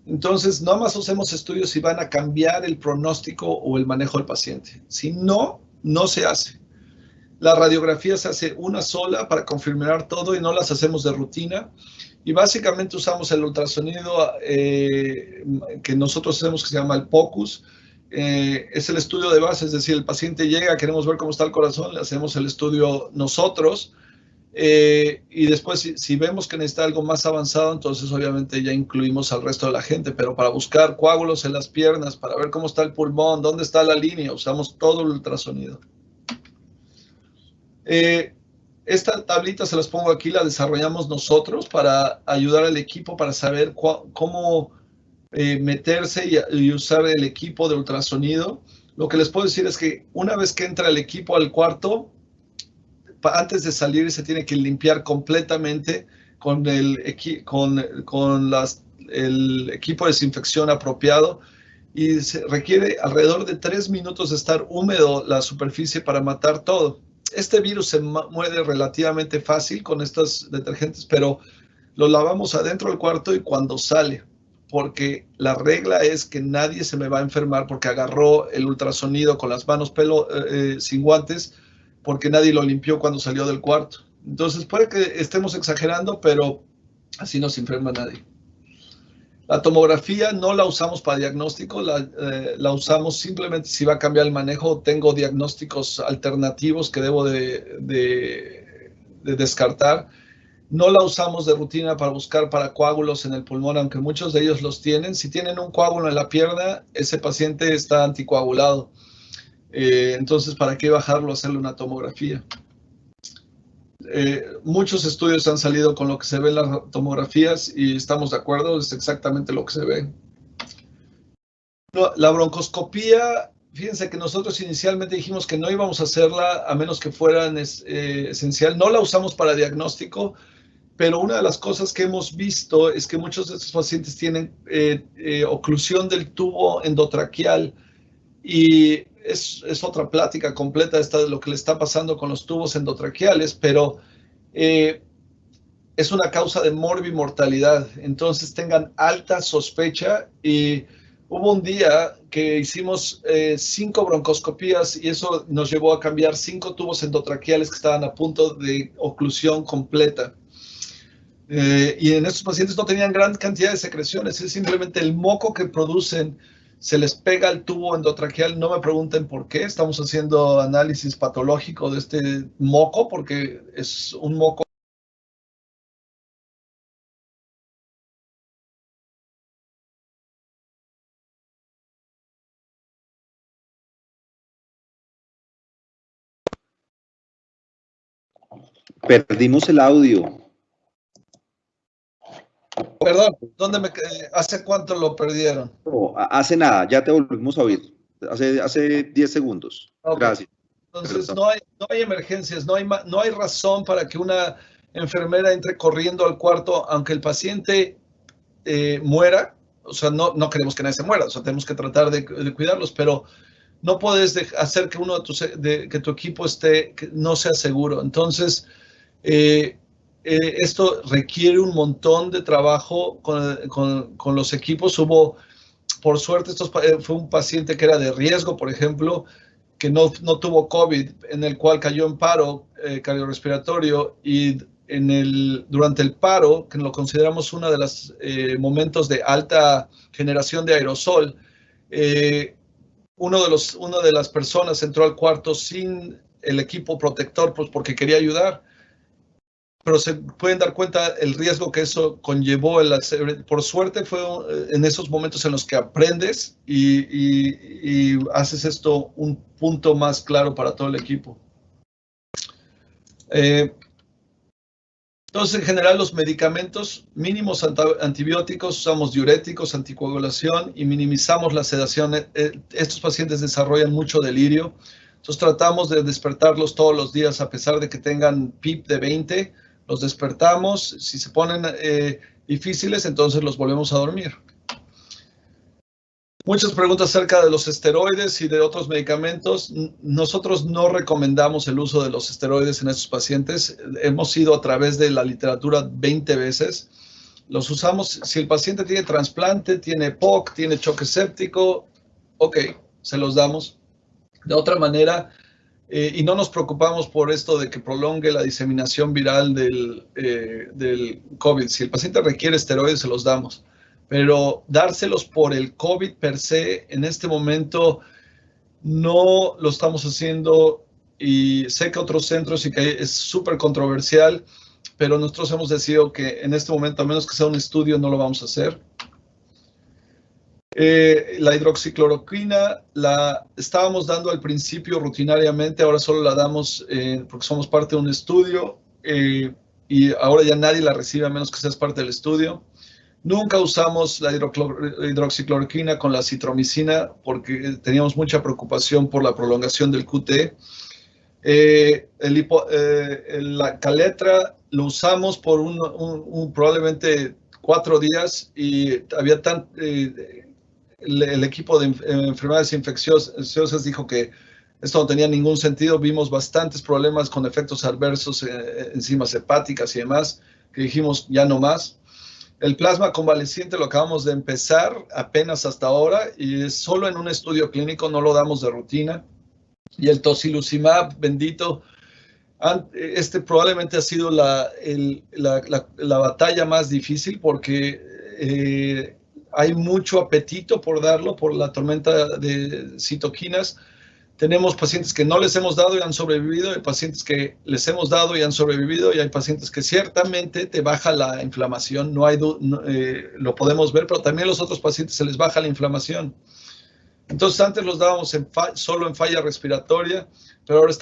Entonces, nada más hacemos estudios si van a cambiar el pronóstico o el manejo del paciente. Si no, no se hace. La radiografía se hace una sola para confirmar todo, y no las hacemos de rutina. Y básicamente usamos el ultrasonido que nosotros hacemos, que se llama el POCUS. Es el estudio de base, es decir, el paciente llega, queremos ver cómo está el corazón, le hacemos el estudio nosotros. Y después, si vemos que necesita algo más avanzado, entonces obviamente ya incluimos al resto de la gente. Pero para buscar coágulos en las piernas, para ver cómo está el pulmón, dónde está la línea, usamos todo el ultrasonido. Esta tablita se las pongo aquí, la desarrollamos nosotros para ayudar al equipo para saber cómo meterse y usar el equipo de ultrasonido. Lo que les puedo decir es que una vez que entra el equipo al cuarto, antes de salir se tiene que limpiar completamente con el equipo de desinfección apropiado, y se requiere alrededor de 3 minutos de estar húmedo la superficie para matar todo. Este virus se muere relativamente fácil con estos detergentes, pero lo lavamos adentro del cuarto y cuando sale, porque la regla es que nadie se me va a enfermar porque agarró el ultrasonido con las manos sin guantes, porque nadie lo limpió cuando salió del cuarto. Entonces puede que estemos exagerando, pero así no se enferma nadie. La tomografía no la usamos para diagnóstico, la usamos simplemente si va a cambiar el manejo. Tengo diagnósticos alternativos que debo de descartar. No la usamos de rutina para buscar para coágulos en el pulmón, aunque muchos de ellos los tienen. Si tienen un coágulo en la pierna, ese paciente está anticoagulado. Entonces, ¿para qué bajarlo a hacerle una tomografía? Muchos estudios han salido con lo que se ve en las tomografías y estamos de acuerdo, es exactamente lo que se ve. La broncoscopía, fíjense que nosotros inicialmente dijimos que no íbamos a hacerla a menos que fuera esencial. No la usamos para diagnóstico, pero una de las cosas que hemos visto es que muchos de estos pacientes tienen oclusión del tubo endotraqueal y es otra plática completa esta de lo que le está pasando con los tubos endotraqueales, pero es una causa de morbimortalidad. Entonces tengan alta sospecha y hubo un día que hicimos 5 broncoscopías y eso nos llevó a cambiar 5 tubos endotraqueales que estaban a punto de oclusión completa. Y en estos pacientes no tenían gran cantidad de secreciones, es simplemente el moco que producen se les pega al tubo endotraqueal. No me pregunten por qué, estamos haciendo análisis patológico de este moco porque es un moco. Perdimos el audio. Perdón, ¿hace cuánto lo perdieron? No, hace nada, ya te volvimos a oír. Hace 10 segundos. Okay. Gracias. Entonces, no hay emergencias, no hay razón para que una enfermera entre corriendo al cuarto, aunque el paciente muera. O sea, no queremos que nadie se muera, o sea, tenemos que tratar de cuidarlos, pero no puedes hacer que que tu equipo no sea seguro. Entonces, esto requiere un montón de trabajo con los equipos. Por suerte, fue un paciente que era de riesgo, por ejemplo, que no tuvo COVID, en el cual cayó en paro cardiorrespiratorio y durante el paro, que lo consideramos uno de los momentos de alta generación de aerosol, una de las personas entró al cuarto sin el equipo protector, pues porque quería ayudar, pero se pueden dar cuenta el riesgo que eso conllevó. Por suerte fue en esos momentos en los que aprendes y haces esto un punto más claro para todo el equipo. Entonces, en general, los medicamentos mínimos antibióticos, usamos diuréticos, anticoagulación y minimizamos la sedación. Estos pacientes desarrollan mucho delirio, entonces tratamos de despertarlos todos los días a pesar de que tengan PIP de 20, los despertamos. Si se ponen difíciles, entonces los volvemos a dormir. Muchas preguntas acerca de los esteroides y de otros medicamentos. Nosotros no recomendamos el uso de los esteroides en estos pacientes. Hemos ido a través de la literatura 20 veces. Los usamos si el paciente tiene trasplante, tiene POC, tiene choque séptico, ok, se los damos. De otra manera, y no nos preocupamos por esto de que prolongue la diseminación viral del COVID. Si el paciente requiere esteroides, se los damos. Pero dárselos por el COVID per se, en este momento no lo estamos haciendo y sé que otros centros y que es súper controversial, pero nosotros hemos decidido que en este momento, a menos que sea un estudio, no lo vamos a hacer. La hidroxicloroquina la estábamos dando al principio rutinariamente, ahora solo la damos porque somos parte de un estudio y ahora ya nadie la recibe a menos que seas parte del estudio. Nunca usamos la hidroxicloroquina con la citromicina porque teníamos mucha preocupación por la prolongación del QT. La Caletra lo usamos por probablemente 4 días y había el equipo de enfermedades infecciosas dijo que Esto no tenía ningún sentido. Vimos bastantes problemas con efectos adversos, enzimas hepáticas y demás, que dijimos ya no más. El plasma convaleciente lo acabamos de empezar apenas hasta ahora y es solo en un estudio clínico, no lo damos de rutina. Y el tocilizumab, bendito, este probablemente ha sido la batalla más difícil porque hay mucho apetito por darlo por la tormenta de citoquinas. Tenemos pacientes que no les hemos dado y han sobrevivido, hay pacientes que les hemos dado y han sobrevivido, y hay pacientes que ciertamente te baja la inflamación, no hay lo podemos ver, pero también los otros pacientes se les baja la inflamación. Entonces antes los dábamos solo en falla respiratoria, pero ahora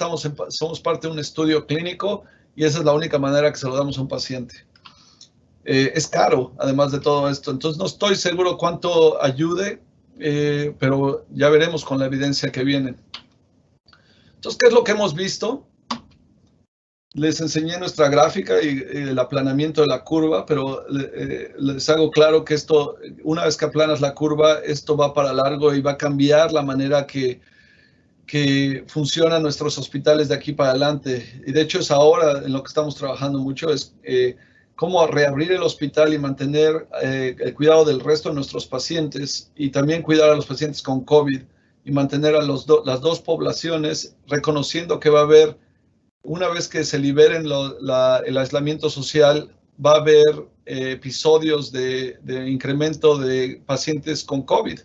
somos parte de un estudio clínico y esa es la única manera que se lo damos a un paciente. Es caro, además de todo esto, entonces no estoy seguro cuánto ayude, pero ya veremos con la evidencia que viene. Entonces, ¿qué es lo que hemos visto? Les enseñé nuestra gráfica y el aplanamiento de la curva, pero les hago claro que esto, una vez que aplanas la curva, esto va para largo y va a cambiar la manera que funcionan nuestros hospitales de aquí para adelante. Y de hecho es ahora en lo que estamos trabajando mucho, es cómo reabrir el hospital y mantener el cuidado del resto de nuestros pacientes y también cuidar a los pacientes con COVID y mantener a las dos poblaciones, reconociendo que va a haber, una vez que se liberen el aislamiento social, va a haber episodios de incremento de pacientes con COVID.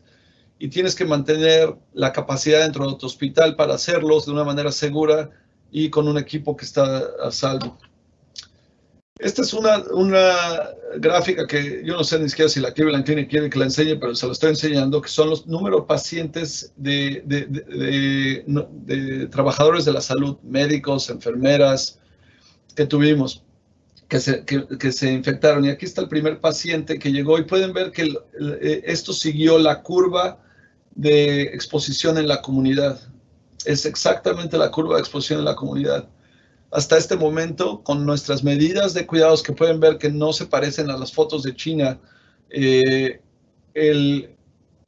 Y tienes que mantener la capacidad dentro de tu hospital para hacerlos de una manera segura y con un equipo que está a salvo. Esta es una gráfica que yo no sé ni siquiera si la Cleveland Clinic quiere que la enseñe, pero se lo estoy enseñando, que son los números de pacientes de trabajadores de la salud, médicos, enfermeras, que tuvimos, que se infectaron. Y aquí está el primer paciente que llegó y pueden ver que esto siguió la curva de exposición en la comunidad. Es exactamente la curva de exposición en la comunidad. Hasta este momento, con nuestras medidas de cuidados que pueden ver que no se parecen a las fotos de China,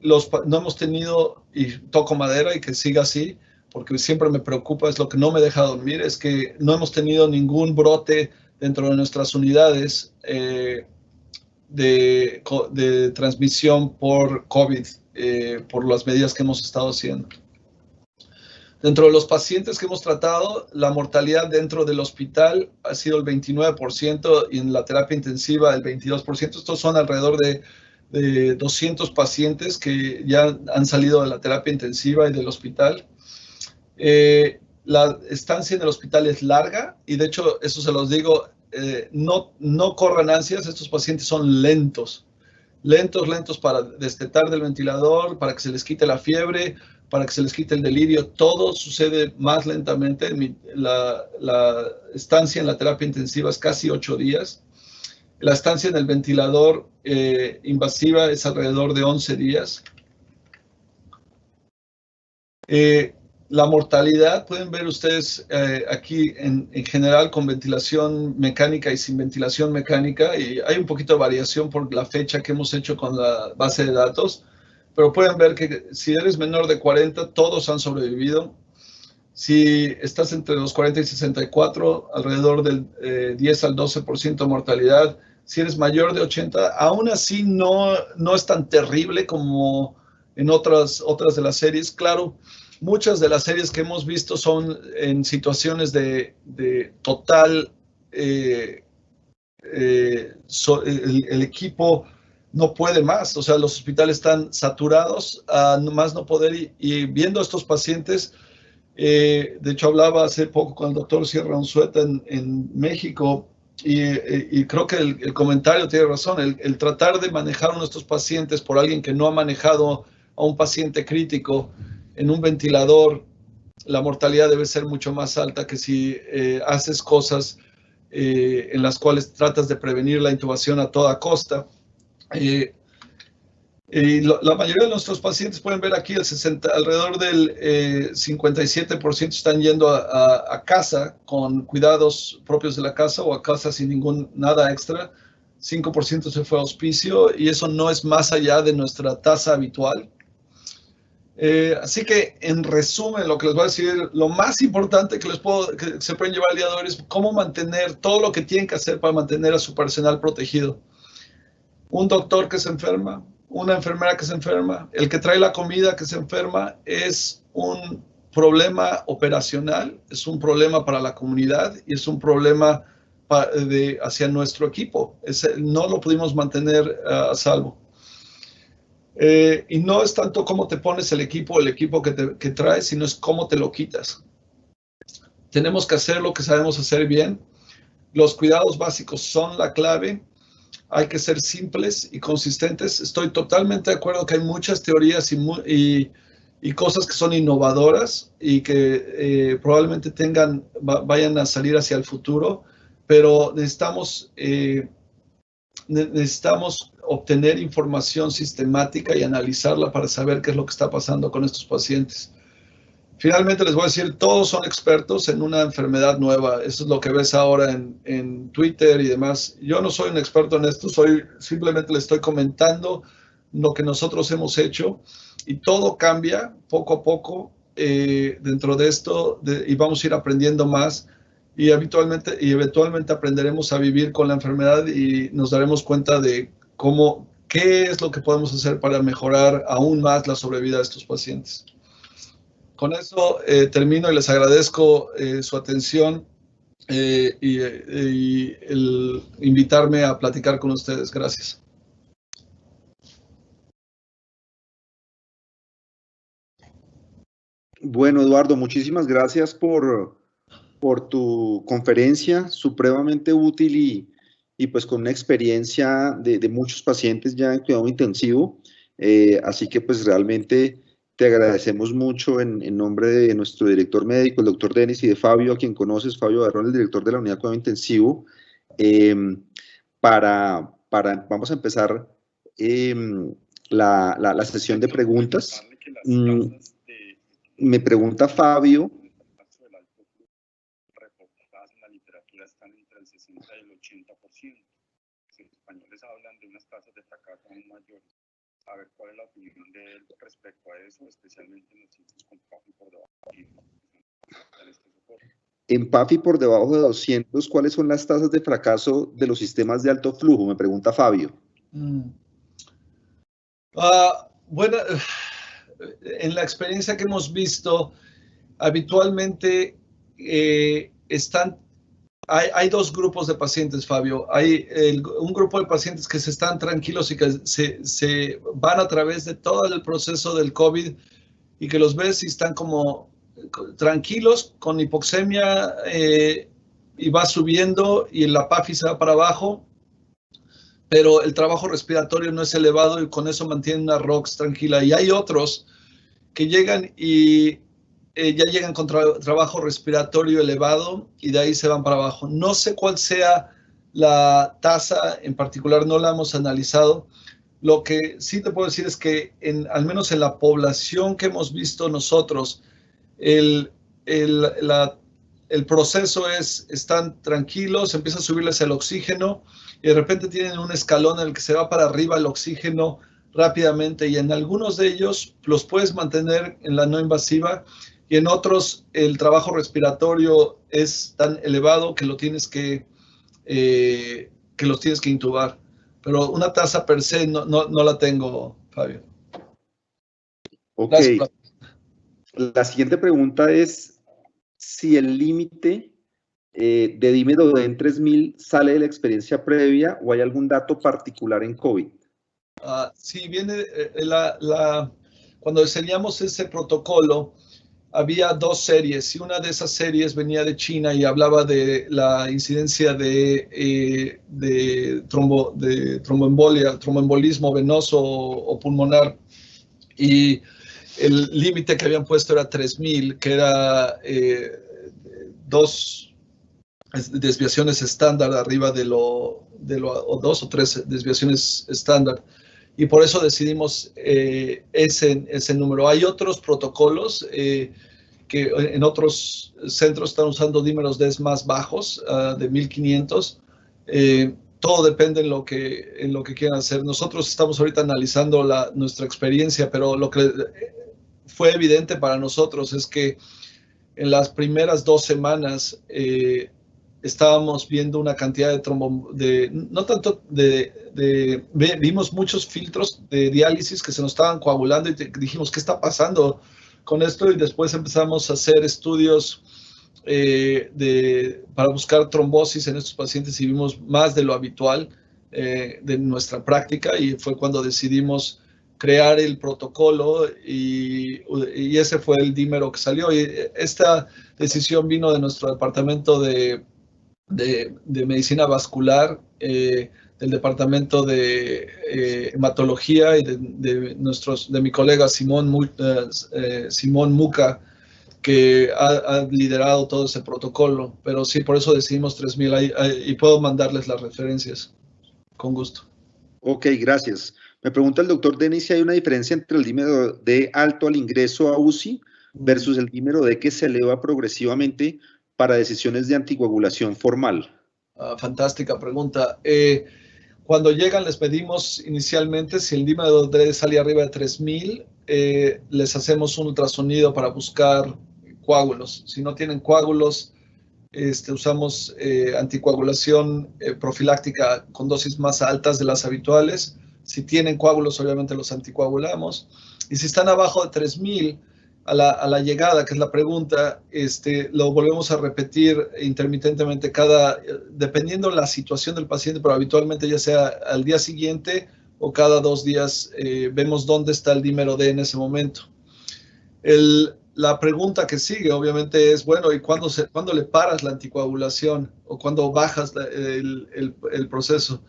no hemos tenido, y toco madera y que siga así, porque siempre me preocupa, es lo que no me deja dormir, es que no hemos tenido ningún brote dentro de nuestras unidades de transmisión por COVID, por las medidas que hemos estado haciendo. Dentro de los pacientes que hemos tratado, la mortalidad dentro del hospital ha sido el 29% y en la terapia intensiva el 22%. Estos son alrededor de 200 pacientes que ya han salido de la terapia intensiva y del hospital. La estancia en el hospital es larga y de hecho, eso se los digo, no corran ansias, estos pacientes son lentos para destetar del ventilador, para que se les quite la fiebre, para que se les quite el delirio. Todo sucede más lentamente. La estancia en la terapia intensiva es casi 8 días. La estancia en el ventilador invasiva es alrededor de 11 días. La mortalidad, pueden ver ustedes aquí en general con ventilación mecánica y sin ventilación mecánica, y hay un poquito de variación por la fecha que hemos hecho con la base de datos, pero pueden ver que si eres menor de 40, todos han sobrevivido. Si estás entre los 40 y 64, alrededor del 10 al 12% de mortalidad. Si eres mayor de 80, aún así no es tan terrible como en otras de las series. Claro, muchas de las series que hemos visto son en situaciones de total, el equipo no puede más, o sea, los hospitales están saturados a más no poder, y viendo a estos pacientes, de hecho hablaba hace poco con el doctor Sierra Unzueta en México, y creo que el comentario tiene razón, el tratar de manejar a nuestros pacientes por alguien que no ha manejado a un paciente crítico en un ventilador, la mortalidad debe ser mucho más alta que si haces cosas en las cuales tratas de prevenir la intubación a toda costa. La mayoría de nuestros pacientes, pueden ver aquí, alrededor del 57% están yendo a casa con cuidados propios de la casa o a casa sin nada extra. 5% se fue a hospicio y eso no es más allá de nuestra tasa habitual. Así que, en resumen, lo que les voy a decir, lo más importante que se pueden llevar el día de hoy es cómo mantener todo lo que tienen que hacer para mantener a su personal protegido. Un doctor que se enferma, una enfermera que se enferma, el que trae la comida que se enferma, es un problema operacional, es un problema para la comunidad y es un problema hacia nuestro equipo. No lo pudimos mantener a salvo. Y no es tanto cómo te pones el equipo que traes, sino es cómo te lo quitas. Tenemos que hacer lo que sabemos hacer bien. Los cuidados básicos son la clave. Hay que ser simples y consistentes. Estoy totalmente de acuerdo que hay muchas teorías y cosas que son innovadoras y que probablemente vayan a salir hacia el futuro, pero necesitamos obtener información sistemática y analizarla para saber qué es lo que está pasando con estos pacientes. Finalmente les voy a decir, todos son expertos en una enfermedad nueva. Eso es lo que ves ahora en Twitter y demás. Yo no soy un experto en esto, simplemente les estoy comentando lo que nosotros hemos hecho y todo cambia poco a poco dentro de esto y vamos a ir aprendiendo más y eventualmente aprenderemos a vivir con la enfermedad y nos daremos cuenta de qué es lo que podemos hacer para mejorar aún más la sobrevida de estos pacientes. Con eso termino y les agradezco su atención y el invitarme a platicar con ustedes. Gracias. Bueno, Eduardo, muchísimas gracias por tu conferencia, supremamente útil y pues con una experiencia de muchos pacientes ya en cuidado intensivo. Así que pues realmente te agradecemos mucho en nombre de nuestro director médico, el doctor Denis, y de Fabio, a quien conoces, Fabio Barrón, el director de la unidad de cuidado intensivo. Vamos a empezar la sesión de preguntas. Me pregunta Fabio. Reportadas en la literatura están entre el 60 y el 80%. Los españoles hablan de unas tasas de fracaso aún mayores. A ver cuál es la opinión de él respecto a eso, especialmente en los sitios con PAFI por debajo de 200. En PAFI por debajo de 200, ¿cuáles son las tasas de fracaso de los sistemas de alto flujo? Me pregunta Fabio. Bueno, en la experiencia que hemos visto, habitualmente hay dos grupos de pacientes, Fabio. Hay un grupo de pacientes que se están tranquilos y que se van a través de todo el proceso del COVID y que los ves y están como tranquilos con hipoxemia y va subiendo y la PAFI se va para abajo, pero el trabajo respiratorio no es elevado y con eso mantienen una ROX tranquila. Y hay otros que llegan y ya llegan con trabajo respiratorio elevado y de ahí se van para abajo. No sé cuál sea la tasa en particular, no la hemos analizado. Lo que sí te puedo decir es que al menos en la población que hemos visto nosotros, el proceso están tranquilos, empieza a subirles el oxígeno y de repente tienen un escalón en el que se va para arriba el oxígeno rápidamente y en algunos de ellos los puedes mantener en la no invasiva y en otros el trabajo respiratorio es tan elevado que los tienes que intubar. Pero una tasa per se no la tengo, Fabio. Ok. La siguiente pregunta es si el límite de dímero de en 3000 sale de la experiencia previa o hay algún dato particular en COVID. Sí, viene cuando diseñamos ese protocolo, había dos series y una de esas series venía de China y hablaba de la incidencia de tromboembolia, tromboembolismo venoso o pulmonar y el límite que habían puesto era 3000, que era 2 desviaciones estándar arriba o 2 o 3 desviaciones estándar. Y por eso decidimos ese número. Hay otros protocolos que en otros centros están usando dímeros DES más bajos, de 1500. Todo depende en lo que quieran hacer. Nosotros estamos ahorita analizando nuestra experiencia, pero lo que fue evidente para nosotros es que en las primeras 2 semanas estábamos viendo una cantidad vimos muchos filtros de diálisis que se nos estaban coagulando y dijimos, ¿qué está pasando con esto? Y después empezamos a hacer estudios para buscar trombosis en estos pacientes y vimos más de lo habitual de nuestra práctica, y fue cuando decidimos crear el protocolo y ese fue el dímero que salió. Y esta decisión vino de nuestro departamento de medicina vascular, del departamento de hematología y de mi colega Simón Muca, que ha liderado todo ese protocolo. Pero sí, por eso decidimos 3,000 y puedo mandarles las referencias con gusto. Ok, gracias. Me pregunta el doctor Denis si hay una diferencia entre el dímero D alto al ingreso a UCI versus el dímero D que se eleva progresivamente para decisiones de anticoagulación formal. Fantástica pregunta. Cuando llegan les pedimos inicialmente, si el dímero D sale arriba de 3,000, les hacemos un ultrasonido para buscar coágulos. Si no tienen coágulos, usamos anticoagulación profiláctica con dosis más altas de las habituales. Si tienen coágulos, obviamente los anticoagulamos. Y si están abajo de 3,000 a la llegada, que es la pregunta, lo volvemos a repetir intermitentemente dependiendo la situación del paciente, pero habitualmente ya sea al día siguiente o cada 2 días, vemos dónde está el dímero D en ese momento. La pregunta que sigue, obviamente, es, bueno, ¿y cuándo le paras la anticoagulación o cuándo bajas el proceso?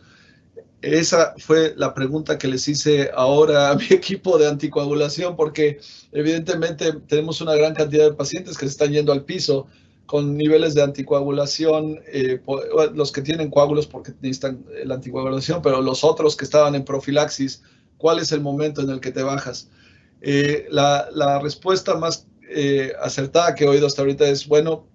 Esa fue la pregunta que les hice ahora a mi equipo de anticoagulación, porque evidentemente tenemos una gran cantidad de pacientes que se están yendo al piso con niveles de anticoagulación, los que tienen coágulos porque necesitan la anticoagulación, pero los otros que estaban en profilaxis, ¿cuál es el momento en el que te bajas? La respuesta más acertada que he oído hasta ahorita es, bueno,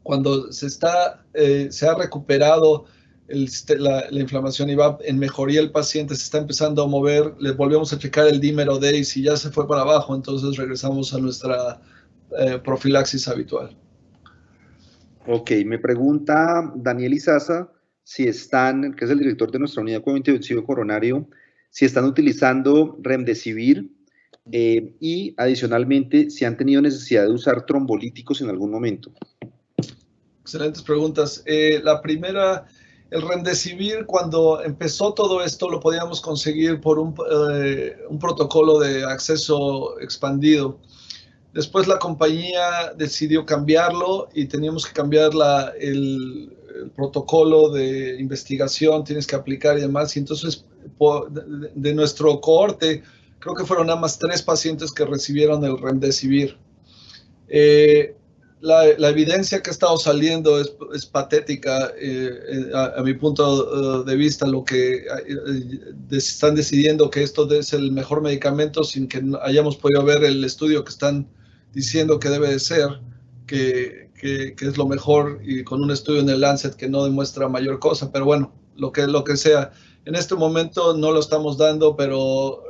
cuando se ha recuperado la inflamación y va en mejoría el paciente, se está empezando a mover, le volvemos a checar el dímero D y si ya se fue para abajo, entonces regresamos a nuestra profilaxis habitual. Ok, me pregunta Daniel Izaza si están, que es el director de nuestra unidad de cuidado intensivo coronario, si están utilizando Remdesivir y adicionalmente si han tenido necesidad de usar trombolíticos en algún momento. Excelentes preguntas. La primera, el Remdesivir, cuando empezó todo esto, lo podíamos conseguir por un protocolo de acceso expandido. Después la compañía decidió cambiarlo y teníamos que cambiar el protocolo de investigación, tienes que aplicar y demás. Y entonces, de nuestro cohorte, creo que fueron nada más 3 pacientes que recibieron el Remdesivir. La evidencia que ha estado saliendo es patética a mi punto de vista. Lo que están decidiendo que esto es el mejor medicamento sin que hayamos podido ver el estudio que están diciendo que debe de ser, que es lo mejor, y con un estudio en el Lancet que no demuestra mayor cosa, pero bueno, lo que sea. En este momento no lo estamos dando, pero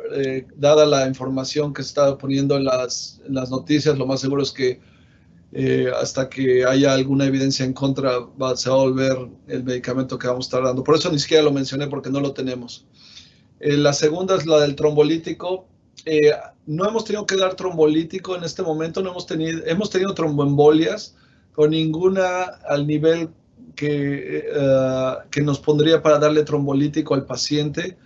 dada la información que se está poniendo en las noticias, lo más seguro es que hasta que haya alguna evidencia en contra se va a volver el medicamento que vamos a estar dando. Por eso ni siquiera lo mencioné, porque no lo tenemos. La segunda es la del trombolítico. No hemos tenido que dar trombolítico en este momento, hemos tenido tromboembolias, pero ninguna al nivel que nos pondría para darle trombolítico al paciente.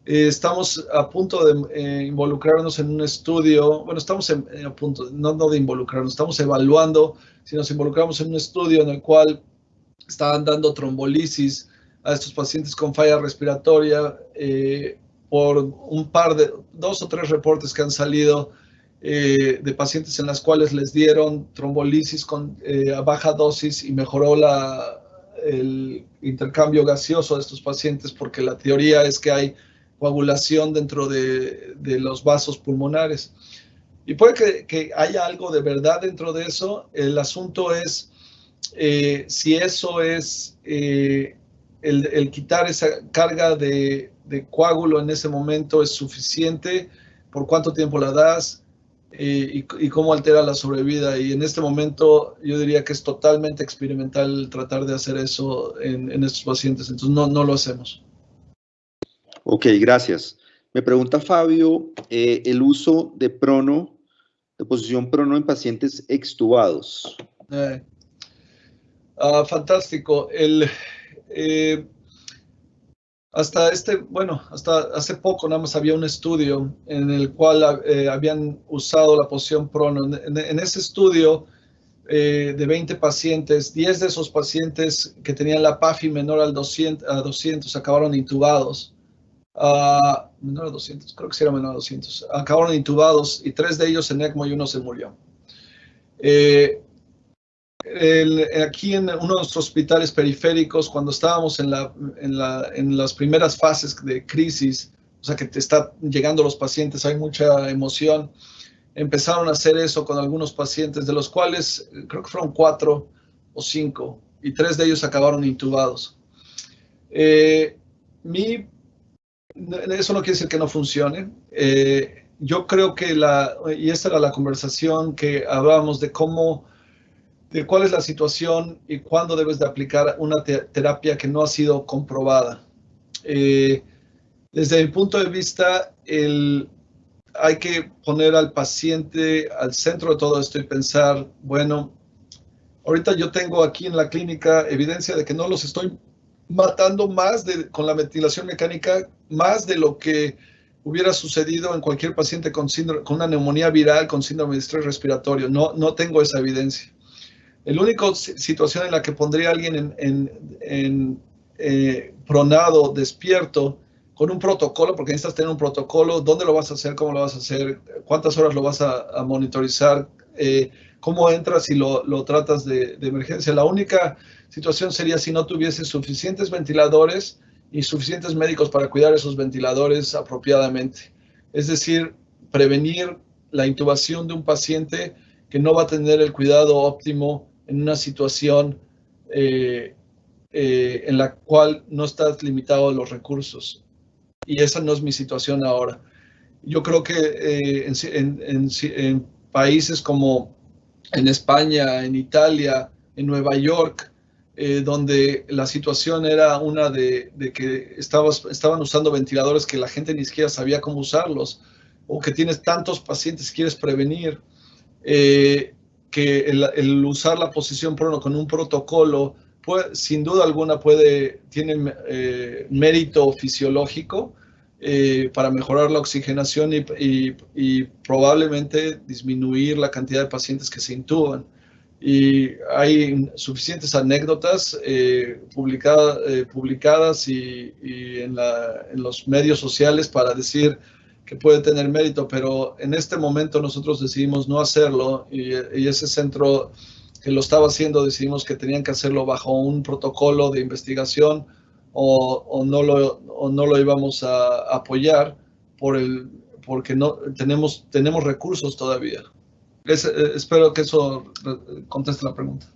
Estamos a punto de involucrarnos en un estudio, bueno, estamos a punto, no de involucrarnos, estamos evaluando si nos involucramos en un estudio en el cual estaban dando trombolisis a estos pacientes con falla respiratoria, por 2 o 3 reportes que han salido de pacientes en las cuales les dieron trombolisis a baja dosis y mejoró el intercambio gaseoso de estos pacientes, porque la teoría es que hay coagulación dentro de los vasos pulmonares. Y puede que haya algo de verdad dentro de eso. El asunto es si eso es el quitar esa carga de coágulo en ese momento es suficiente, por cuánto tiempo la das, y cómo altera la sobrevida. Y en este momento yo diría que es totalmente experimental tratar de hacer eso en estos pacientes. Entonces no lo hacemos. Ok, gracias. Me pregunta Fabio, el uso de prono, de posición prono en pacientes extubados. Fantástico. Hasta hace poco nada más había un estudio en el cual habían usado la posición prono. En ese estudio de 20 pacientes, 10 de esos pacientes que tenían la PAFI menor a 200 acabaron intubados. Menor a 200, creo que sí era menor a 200. Acabaron intubados y 3 de ellos en ECMO y 1 se murió. Aquí en uno de nuestros hospitales periféricos, cuando estábamos en las primeras fases de crisis, o sea que te están llegando los pacientes, hay mucha emoción, empezaron a hacer eso con algunos pacientes, de los cuales creo que fueron 4 o 5, y 3 de ellos acabaron intubados. Eso no quiere decir que no funcione. Yo creo que y esta era la conversación que hablábamos de cuál es la situación y cuándo debes de aplicar una terapia que no ha sido comprobada. Desde mi punto de vista, hay que poner al paciente al centro de todo esto y pensar, bueno, ahorita yo tengo aquí en la clínica evidencia de que no los estoy matando con la ventilación mecánica, más de lo que hubiera sucedido en cualquier paciente con una neumonía viral con síndrome de estrés respiratorio. No tengo esa evidencia. La única situación en la que pondría a alguien pronado, despierto, con un protocolo, porque necesitas tener un protocolo, dónde lo vas a hacer, cómo lo vas a hacer, cuántas horas lo vas a monitorizar, cómo entras y lo tratas de emergencia. La única situación sería si no tuviese suficientes ventiladores y suficientes médicos para cuidar esos ventiladores apropiadamente. Es decir, prevenir la intubación de un paciente que no va a tener el cuidado óptimo en una situación en la cual no estás limitado a los recursos. Y esa no es mi situación ahora. Yo creo que en países como en España, en Italia, en Nueva York, donde la situación era una de que estaban usando ventiladores que la gente ni siquiera sabía cómo usarlos, o que tienes tantos pacientes que quieres prevenir, que el usar la posición prono con un protocolo, sin duda alguna tiene mérito fisiológico para mejorar la oxigenación y probablemente disminuir la cantidad de pacientes que se intuban. Y hay suficientes anécdotas publicadas y en los medios sociales para decir que puede tener mérito, pero en este momento nosotros decidimos no hacerlo y ese centro que lo estaba haciendo decidimos que tenían que hacerlo bajo un protocolo de investigación o no lo íbamos a apoyar porque no tenemos recursos todavía. Espero que eso conteste la pregunta.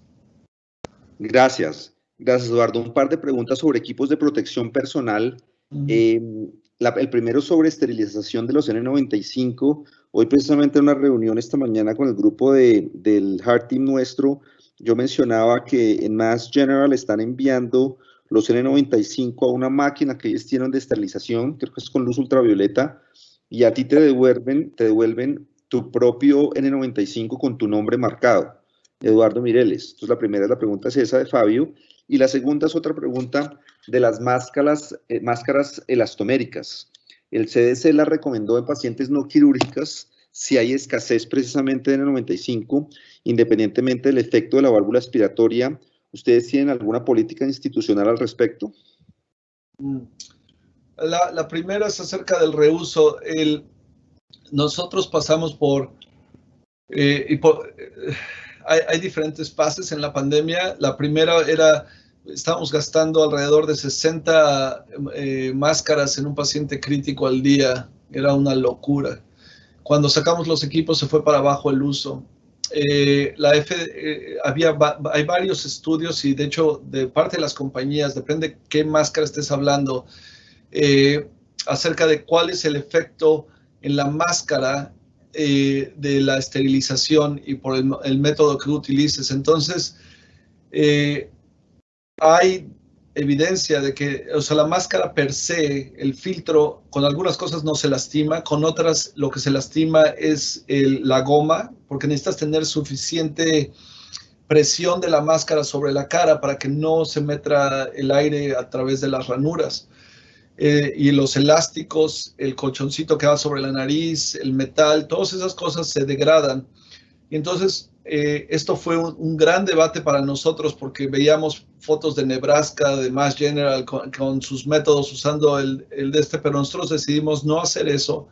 Gracias, Eduardo. Un par de preguntas sobre equipos de protección personal. El primero sobre esterilización de los N95. Hoy precisamente en una reunión esta mañana con el grupo del Heart Team nuestro, yo mencionaba que en Mass General están enviando los N95 a una máquina que ellos tienen de esterilización, creo que es con luz ultravioleta, y a ti te devuelven tu propio N95 con tu nombre marcado, Eduardo Mireles. Entonces la pregunta es esa de Fabio, y la segunda es otra pregunta de las máscaras elastoméricas. El CDC la recomendó en pacientes no quirúrgicas si hay escasez precisamente de N95, independientemente del efecto de la válvula expiratoria. ¿Ustedes tienen alguna política institucional al respecto? La primera es acerca del reuso. Nosotros pasamos hay diferentes fases en la pandemia. La primera estábamos gastando alrededor de 60 máscaras en un paciente crítico al día. Era una locura. Cuando sacamos los equipos se fue para abajo el uso. Hay varios estudios y de hecho de parte de las compañías, depende qué máscara estés hablando, acerca de cuál es el efecto en la máscara de la esterilización y por el método que utilices. Entonces, hay evidencia de que, o sea, la máscara per se, el filtro, con algunas cosas no se lastima, con otras lo que se lastima es la goma, porque necesitas tener suficiente presión de la máscara sobre la cara para que no se meta el aire a través de las ranuras. Y los elásticos, el colchoncito que va sobre la nariz, el metal, todas esas cosas se degradan. Y entonces, esto fue un gran debate para nosotros porque veíamos fotos de Nebraska, de Mass General, con sus métodos usando el de este, pero nosotros decidimos no hacer eso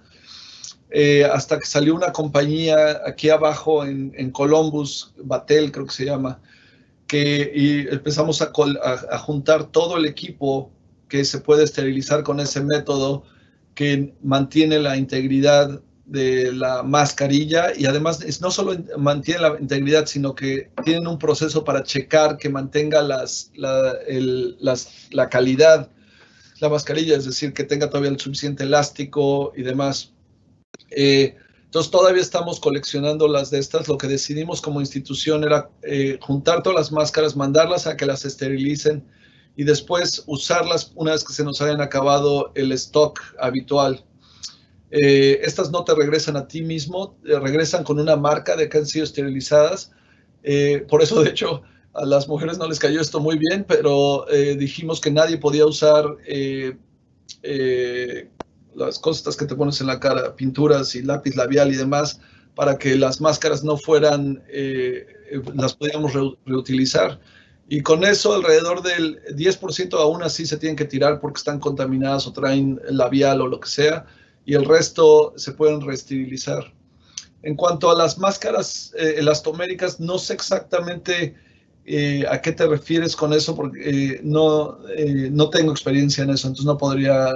hasta que salió una compañía aquí abajo en Columbus, Battelle creo que se llama, y empezamos a juntar todo el equipo que se puede esterilizar con ese método que mantiene la integridad de la mascarilla y además no solo mantiene la integridad, sino que tienen un proceso para checar que mantenga la calidad la mascarilla, es decir, que tenga todavía el suficiente elástico y demás. Entonces todavía estamos coleccionando las de estas. Lo que decidimos como institución era juntar todas las máscaras, mandarlas a que las esterilicen y después usarlas una vez que se nos hayan acabado el stock habitual. Estas no te regresan a ti mismo, regresan con una marca de que han sido esterilizadas. Por eso, de hecho, a las mujeres no les cayó esto muy bien, pero dijimos que nadie podía usar las cosas que te pones en la cara, pinturas y lápiz labial y demás, para que las máscaras no fueran, las podíamos reutilizar. Y con eso, alrededor del 10% aún así se tienen que tirar porque están contaminadas o traen labial o lo que sea, y el resto se pueden reesterilizar. En cuanto a las máscaras elastoméricas, no sé exactamente a qué te refieres con eso, porque no tengo experiencia en eso, entonces no podría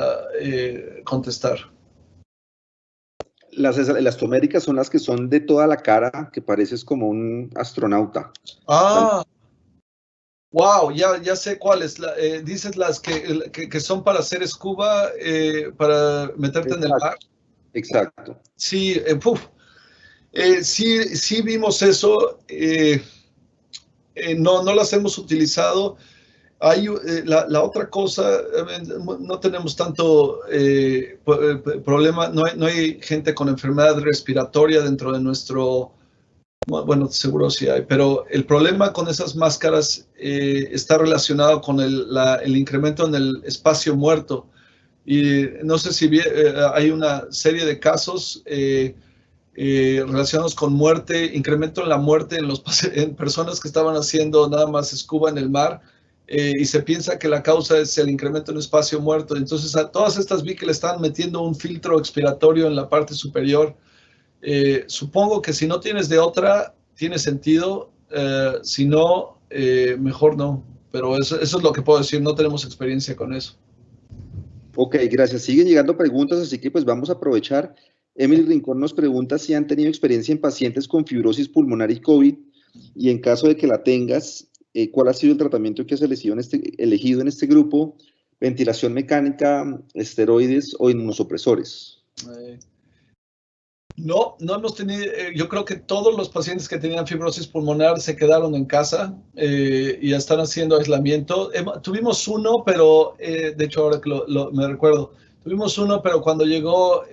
contestar. Las elastoméricas son las que son de toda la cara, que pareces como un astronauta. Ah, wow, ya sé cuáles. Dices las que son para hacer scuba, para meterte en el mar. Exacto. Sí, sí vimos eso. No las hemos utilizado. Hay la otra cosa, no tenemos tanto problema, no hay gente con enfermedad respiratoria dentro de nuestro, bueno, seguro sí hay, pero el problema con esas máscaras está relacionado con el incremento en el espacio muerto. Y no sé si hay una serie de casos relacionados con muerte, incremento en la muerte en personas que estaban haciendo nada más scuba en el mar, y se piensa que la causa es el incremento en espacio muerto. Entonces a todas estas vi que le están metiendo un filtro expiratorio en la parte superior. Supongo que si no tienes de otra, tiene sentido, si no, mejor no, pero eso es lo que puedo decir, no tenemos experiencia con eso. Ok, gracias. Siguen llegando preguntas, así que pues vamos a aprovechar. Emily Rincón nos pregunta si han tenido experiencia en pacientes con fibrosis pulmonar y COVID, y en caso de que la tengas, ¿cuál ha sido el tratamiento que has elegido en este grupo? ¿Ventilación mecánica, esteroides o inmunosupresores? No hemos tenido, yo creo que todos los pacientes que tenían fibrosis pulmonar se quedaron en casa y ya están haciendo aislamiento. Tuvimos uno, pero de hecho ahora que me recuerdo, tuvimos uno, pero cuando llegó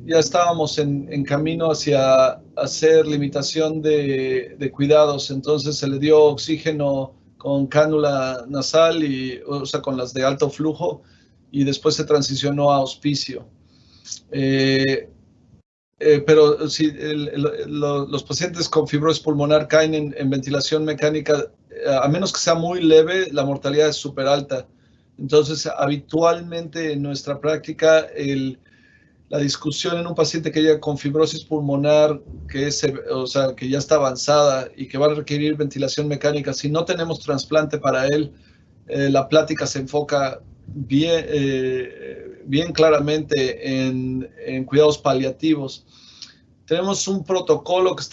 ya estábamos en camino hacia hacer limitación de cuidados, entonces se le dio oxígeno con cánula nasal, o sea, con las de alto flujo, y después se transicionó a hospicio. Pero si los pacientes con fibrosis pulmonar caen en ventilación mecánica, a menos que sea muy leve, la mortalidad es súper alta. Entonces, habitualmente en nuestra práctica, la discusión en un paciente que llega con fibrosis pulmonar, que ya está avanzada y que va a requerir ventilación mecánica, si no tenemos trasplante para él, la plática se enfoca bien claramente en cuidados paliativos. Tenemos un protocolo que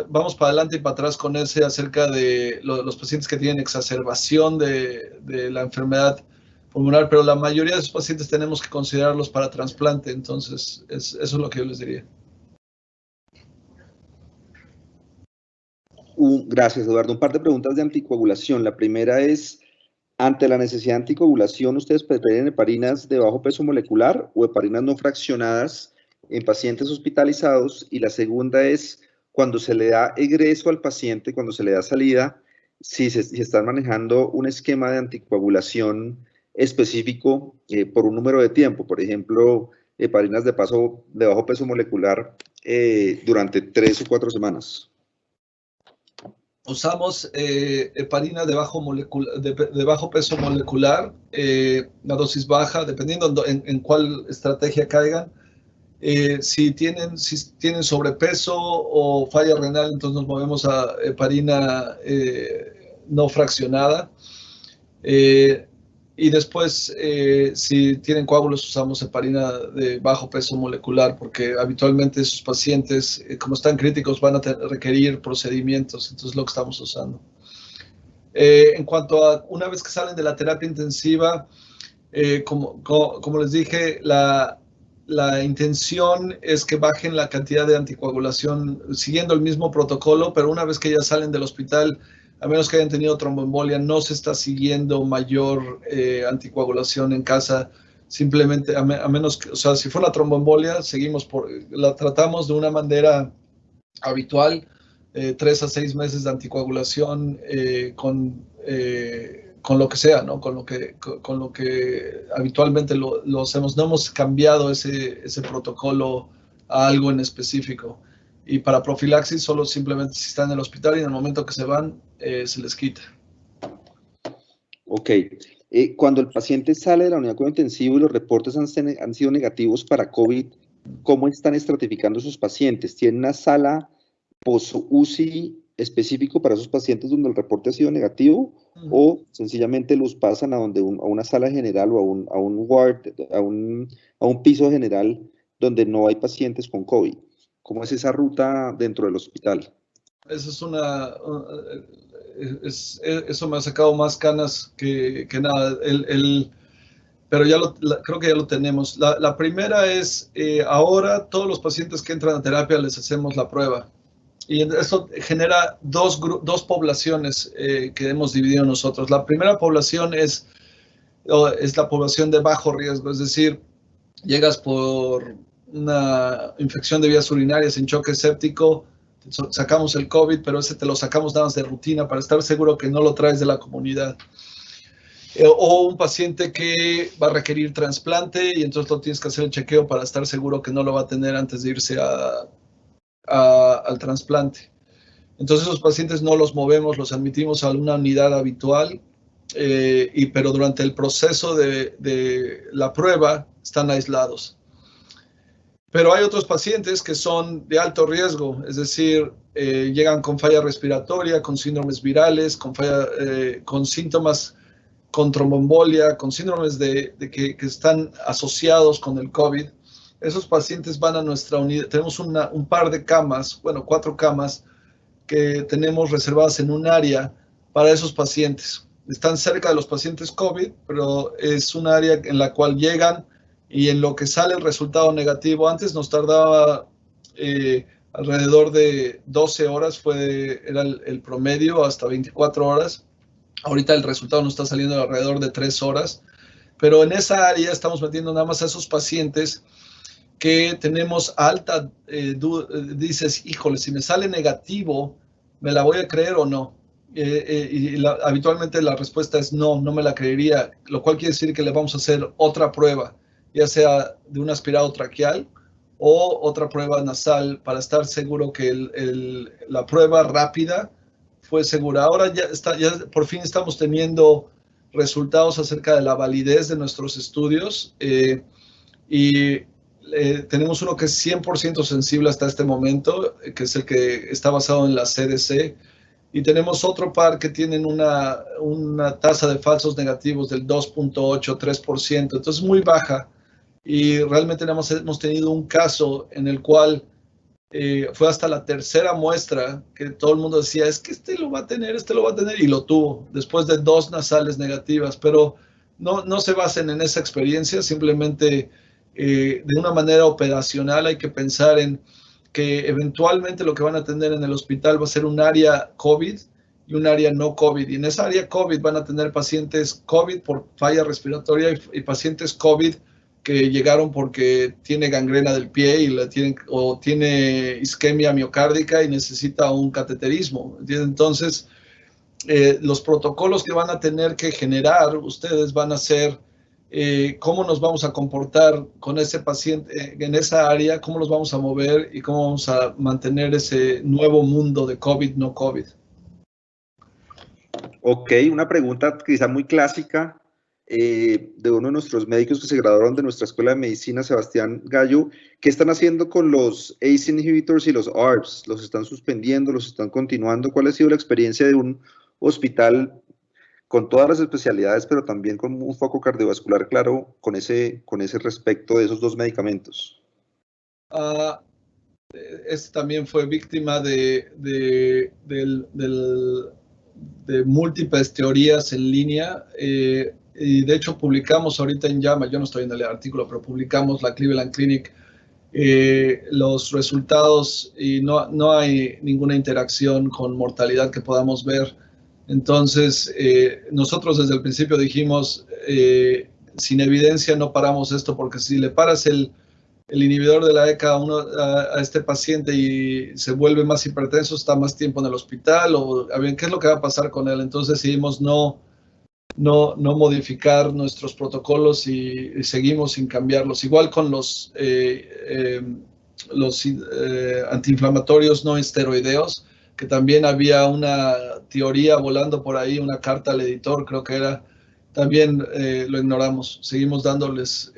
vamos para adelante y para atrás con ese acerca de los pacientes que tienen exacerbación de la enfermedad. pulmonar, pero la mayoría de esos pacientes tenemos que considerarlos para trasplante, entonces eso es lo que yo les diría. Gracias, Eduardo. Un par de preguntas de anticoagulación. La primera es, ante la necesidad de anticoagulación, ¿ustedes prefieren heparinas de bajo peso molecular o heparinas no fraccionadas en pacientes hospitalizados? Y la segunda es, cuando se le da egreso al paciente, cuando se le da salida, si están manejando un esquema de anticoagulación específico por un número de tiempo, por ejemplo, heparinas de bajo peso molecular durante 3 o 4 semanas. Usamos heparina de bajo peso molecular, la dosis baja, dependiendo en cuál estrategia caigan. Si tienen sobrepeso o falla renal, entonces nos movemos a heparina no fraccionada. Y después, si tienen coágulos, usamos heparina de bajo peso molecular, porque habitualmente esos pacientes, como están críticos, van a requerir procedimientos, entonces es lo que estamos usando. En cuanto a una vez que salen de la terapia intensiva, como les dije, la intención es que bajen la cantidad de anticoagulación siguiendo el mismo protocolo, pero una vez que ya salen del hospital, a menos que hayan tenido tromboembolia, no se está siguiendo mayor anticoagulación en casa. Simplemente, a menos que, o sea, si fue una tromboembolia, la tratamos de una manera habitual, 3 a 6 meses de anticoagulación con lo que sea, ¿no? Con lo que habitualmente lo hacemos. No hemos cambiado ese protocolo a algo en específico. Y para profilaxis, solo simplemente si están en el hospital y en el momento que se van, se les quita. Ok. Cuando el paciente sale de la unidad de cuidado intensivo y los reportes han sido negativos para COVID, ¿cómo están estratificando sus pacientes? ¿Tienen una sala post-UCI específico para esos pacientes donde el reporte ha sido negativo? ¿O sencillamente los pasan a una sala general o a un ward, a un piso general donde no hay pacientes con COVID? ¿Cómo es esa ruta dentro del hospital? Eso eso me ha sacado más canas que nada. Pero creo que ya lo tenemos. La primera es, ahora todos los pacientes que entran a terapia les hacemos la prueba. Y eso genera dos poblaciones que hemos dividido nosotros. La primera población es la población de bajo riesgo, es decir, llegas por una infección de vías urinarias en choque séptico, sacamos el COVID, pero ese te lo sacamos nada más de rutina para estar seguro que no lo traes de la comunidad. O un paciente que va a requerir trasplante y entonces lo tienes que hacer el chequeo para estar seguro que no lo va a tener antes de irse al trasplante. Entonces esos pacientes no los movemos, los admitimos a una unidad habitual, pero durante el proceso de la prueba están aislados. Pero hay otros pacientes que son de alto riesgo, es decir, llegan con falla respiratoria, con síndromes virales, con síntomas, con tromboembolia, con síndromes que están asociados con el COVID. Esos pacientes van a nuestra unidad. Tenemos un par de camas, 4 camas, que tenemos reservadas en un área para esos pacientes. Están cerca de los pacientes COVID, pero es un área en la cual llegan y en lo que sale el resultado negativo. Antes nos tardaba alrededor de 12 horas, era el promedio, hasta 24 horas. Ahorita el resultado nos está saliendo alrededor de 3 horas, pero en esa área estamos metiendo nada más a esos pacientes que tenemos alta, dices, híjole, si me sale negativo, ¿me la voy a creer o no? Habitualmente la respuesta es no, no me la creería, lo cual quiere decir que le vamos a hacer otra prueba, ya sea de un aspirado traqueal o otra prueba nasal para estar seguro que la prueba rápida fue segura. Ahora ya por fin estamos teniendo resultados acerca de la validez de nuestros estudios y tenemos uno que es 100% sensible hasta este momento, que es el que está basado en la CDC, y tenemos otro par que tienen una tasa de falsos negativos del 2.83%, entonces muy baja, y realmente hemos tenido un caso en el cual fue hasta la tercera muestra que todo el mundo decía, es que este lo va a tener, y lo tuvo, después de 2 nasales negativas, pero no se basen en esa experiencia, simplemente de una manera operacional hay que pensar en que eventualmente lo que van a tener en el hospital va a ser un área COVID y un área no COVID. Y en esa área COVID van a tener pacientes COVID por falla respiratoria y pacientes COVID que llegaron porque tiene gangrena del pie o tiene isquemia miocárdica y necesita un cateterismo. Entonces, los protocolos que van a tener que generar ustedes van a ser cómo nos vamos a comportar con ese paciente en esa área, cómo nos vamos a mover y cómo vamos a mantener ese nuevo mundo de COVID, no COVID. Ok, una pregunta quizá muy clásica de uno de nuestros médicos que se graduaron de nuestra escuela de medicina, Sebastián Gallo. ¿Qué están haciendo con los ACE inhibitors y los ARBs? ¿Los están suspendiendo? ¿Los están continuando? ¿Cuál ha sido la experiencia de un hospital con todas las especialidades, pero también con un foco cardiovascular claro con ese respecto de esos dos medicamentos? Este también fue víctima de múltiples teorías en línea y de hecho publicamos ahorita en JAMA, yo no estoy en el artículo, pero publicamos la Cleveland Clinic los resultados y no hay ninguna interacción con mortalidad que podamos ver. Entonces, nosotros desde el principio dijimos, sin evidencia no paramos esto, porque si le paras el inhibidor de la ECA a este paciente y se vuelve más hipertenso, está más tiempo en el hospital, o a ver, ¿qué es lo que va a pasar con él? Entonces decidimos no modificar nuestros protocolos y seguimos sin cambiarlos. Igual con los antiinflamatorios no esteroideos, que también había una teoría volando por ahí, una carta al editor, creo que era, también lo ignoramos. Seguimos dándoles,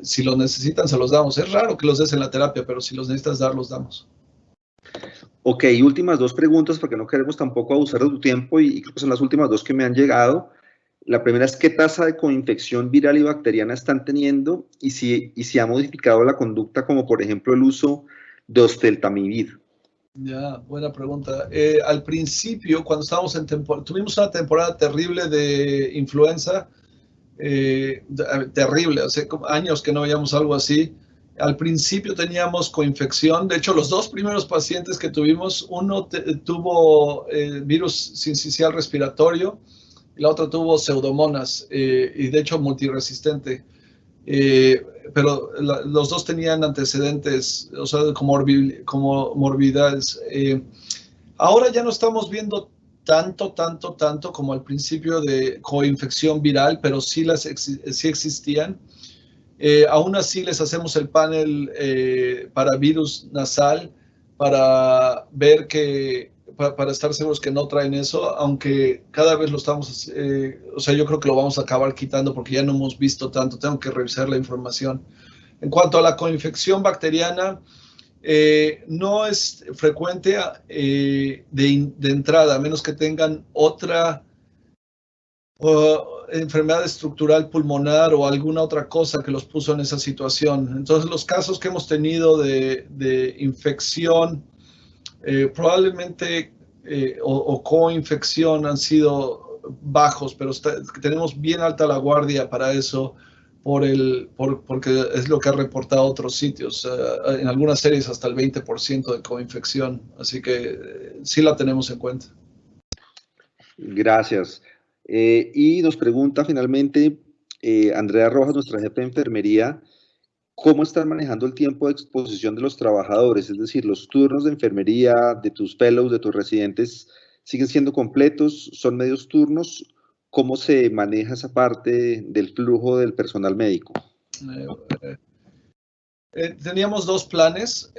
si lo necesitan, se los damos. Es raro que los des en la terapia, pero si los necesitas dar, los damos. Ok, últimas dos preguntas, porque no queremos tampoco abusar de tu tiempo y creo que son las últimas dos que me han llegado. La primera es, ¿qué tasa de coinfección viral y bacteriana están teniendo? Y si ha modificado la conducta, como por ejemplo el uso de oseltamivir. Ya, buena pregunta. Al principio, cuando estábamos tuvimos una temporada terrible de influenza, terrible, hace años que no veíamos algo así. Al principio teníamos coinfección, de hecho los dos primeros pacientes que tuvimos, uno tuvo virus sincicial respiratorio y la otra tuvo pseudomonas y de hecho multiresistente. Pero los dos tenían antecedentes, o sea, comorbidades. Ahora ya no estamos viendo tanto como al principio de coinfección viral, pero sí existían. Aún así les hacemos el panel para virus nasal para ver para estar seguros que no traen eso, aunque cada vez lo estamos, o sea, yo creo que lo vamos a acabar quitando porque ya no hemos visto tanto, tengo que revisar la información. En cuanto a la coinfección bacteriana, no es frecuente de entrada, a menos que tengan otra enfermedad estructural pulmonar o alguna otra cosa que los puso en esa situación. Entonces, los casos que hemos tenido de infección probablemente o coinfección han sido bajos, pero tenemos bien alta la guardia para eso porque es lo que ha reportado otros sitios. En algunas series hasta el 20% de coinfección, así que sí la tenemos en cuenta. Gracias. Y nos pregunta finalmente Andrea Rojas, nuestra jefe de enfermería, ¿cómo están manejando el tiempo de exposición de los trabajadores? Es decir, los turnos de enfermería, de tus fellows, de tus residentes, ¿siguen siendo completos? ¿Son medios turnos? ¿Cómo se maneja esa parte del flujo del personal médico? Teníamos dos planes,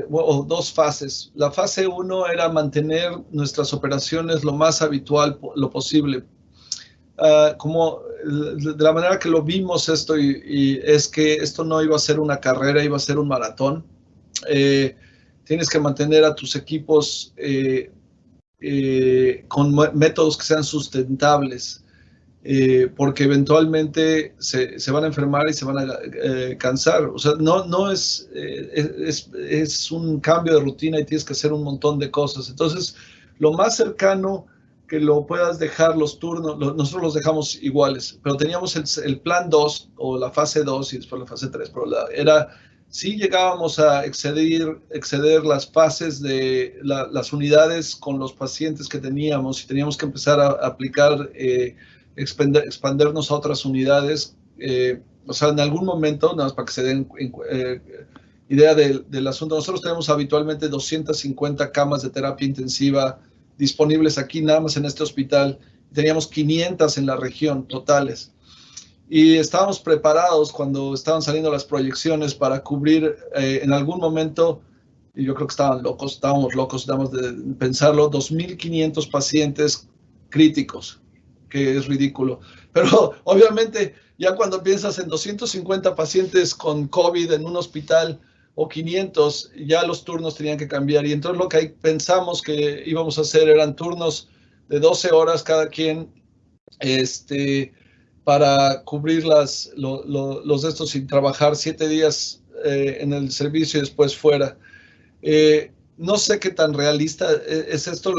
o dos fases. La fase 1 era mantener nuestras operaciones lo más habitual lo posible. Como de la manera que lo vimos esto y es que esto no iba a ser una carrera, iba a ser un maratón. Tienes que mantener a tus equipos con métodos que sean sustentables, porque eventualmente se van a enfermar y se van a cansar. O sea, no es un cambio de rutina y tienes que hacer un montón de cosas. Entonces, lo más cercano que lo puedas dejar los turnos, nosotros los dejamos iguales, pero teníamos el plan 2 o la fase 2 y después la fase 3, pero sí llegábamos a exceder las fases de las unidades con los pacientes que teníamos y teníamos que empezar a aplicar, expandernos a otras unidades. O sea, en algún momento, nada más para que se den idea del asunto, nosotros tenemos habitualmente 250 camas de terapia intensiva disponibles aquí, nada más en este hospital. Teníamos 500 en la región totales. Y estábamos preparados cuando estaban saliendo las proyecciones para cubrir en algún momento, y yo creo que estábamos locos de pensarlo, 2.500 pacientes críticos, que es ridículo. Pero obviamente ya cuando piensas en 250 pacientes con COVID en un hospital o 500, ya los turnos tenían que cambiar. Y entonces lo que pensamos que íbamos a hacer eran turnos de 12 horas cada quien, para cubrir los de estos sin trabajar 7 días en el servicio y después fuera. No sé qué tan realista es esto.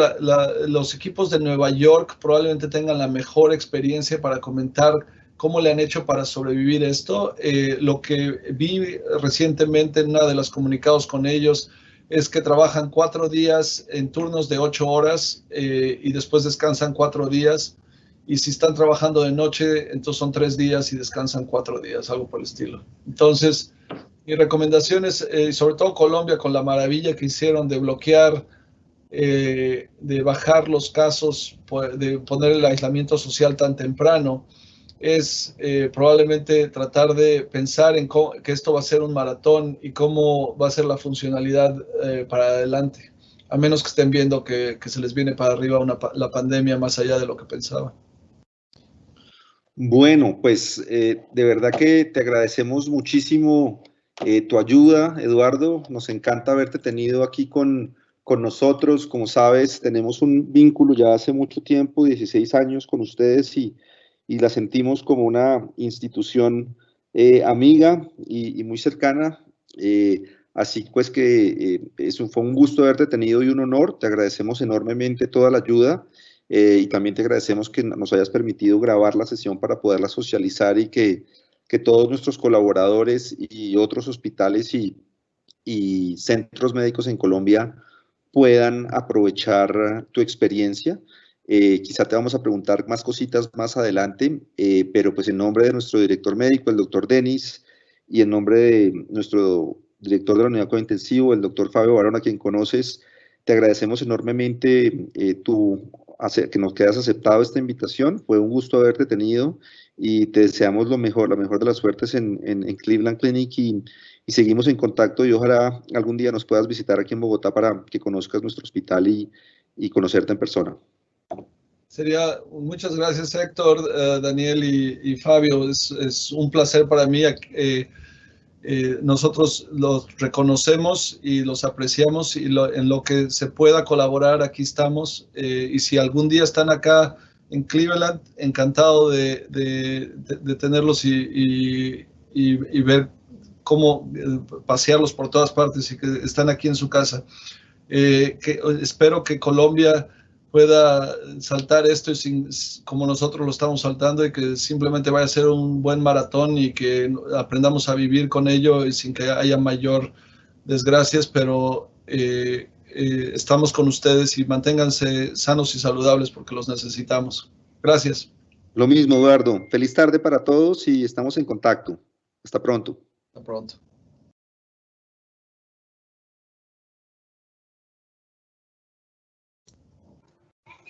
Los equipos de Nueva York probablemente tengan la mejor experiencia para comentar cómo le han hecho para sobrevivir esto. Lo que vi recientemente en uno de los comunicados con ellos es que trabajan 4 días en turnos de 8 horas y después descansan 4 días. Y si están trabajando de noche, entonces son 3 días y descansan 4 días, algo por el estilo. Entonces, mi recomendación es, sobre todo Colombia, con la maravilla que hicieron de bloquear, de bajar los casos, de poner el aislamiento social tan temprano, es probablemente tratar de pensar en que esto va a ser un maratón y cómo va a ser la funcionalidad para adelante, a menos que estén viendo que se les viene para arriba la pandemia más allá de lo que pensaban. Bueno, pues de verdad que te agradecemos muchísimo tu ayuda, Eduardo. Nos encanta haberte tenido aquí con nosotros. Como sabes, tenemos un vínculo ya hace mucho tiempo, 16 años con ustedes y la sentimos como una institución amiga y muy cercana. Así pues que fue un gusto haberte tenido y un honor. Te agradecemos enormemente toda la ayuda. Y también te agradecemos que nos hayas permitido grabar la sesión para poderla socializar y que todos nuestros colaboradores y otros hospitales y centros médicos en Colombia puedan aprovechar tu experiencia. Quizá te vamos a preguntar más cositas más adelante, pero pues en nombre de nuestro director médico, el doctor Denis, y en nombre de nuestro director de la unidad de cuidado intensivo, el doctor Fabio Barón, a quien conoces, te agradecemos enormemente que nos hayas aceptado esta invitación. Fue un gusto haberte tenido y te deseamos la mejor de las suertes en Cleveland Clinic y seguimos en contacto y ojalá algún día nos puedas visitar aquí en Bogotá para que conozcas nuestro hospital y conocerte en persona. Muchas gracias, Héctor, Daniel y Fabio. Es un placer para mí. Nosotros los reconocemos y los apreciamos y en lo que se pueda colaborar, aquí estamos. Y si algún día están acá en Cleveland, encantado de tenerlos y ver cómo pasearlos por todas partes y que están aquí en su casa. Espero que Colombia pueda saltar esto como nosotros lo estamos saltando y que simplemente vaya a ser un buen maratón y que aprendamos a vivir con ello y sin que haya mayor desgracias, pero estamos con ustedes y manténganse sanos y saludables porque los necesitamos. Gracias. Lo mismo, Eduardo. Feliz tarde para todos y estamos en contacto. Hasta pronto. Hasta pronto.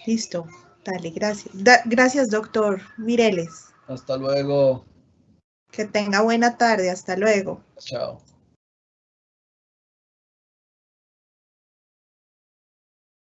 Listo, dale, gracias. Gracias, doctor Mireles. Hasta luego. Que tenga buena tarde, hasta luego. Chao.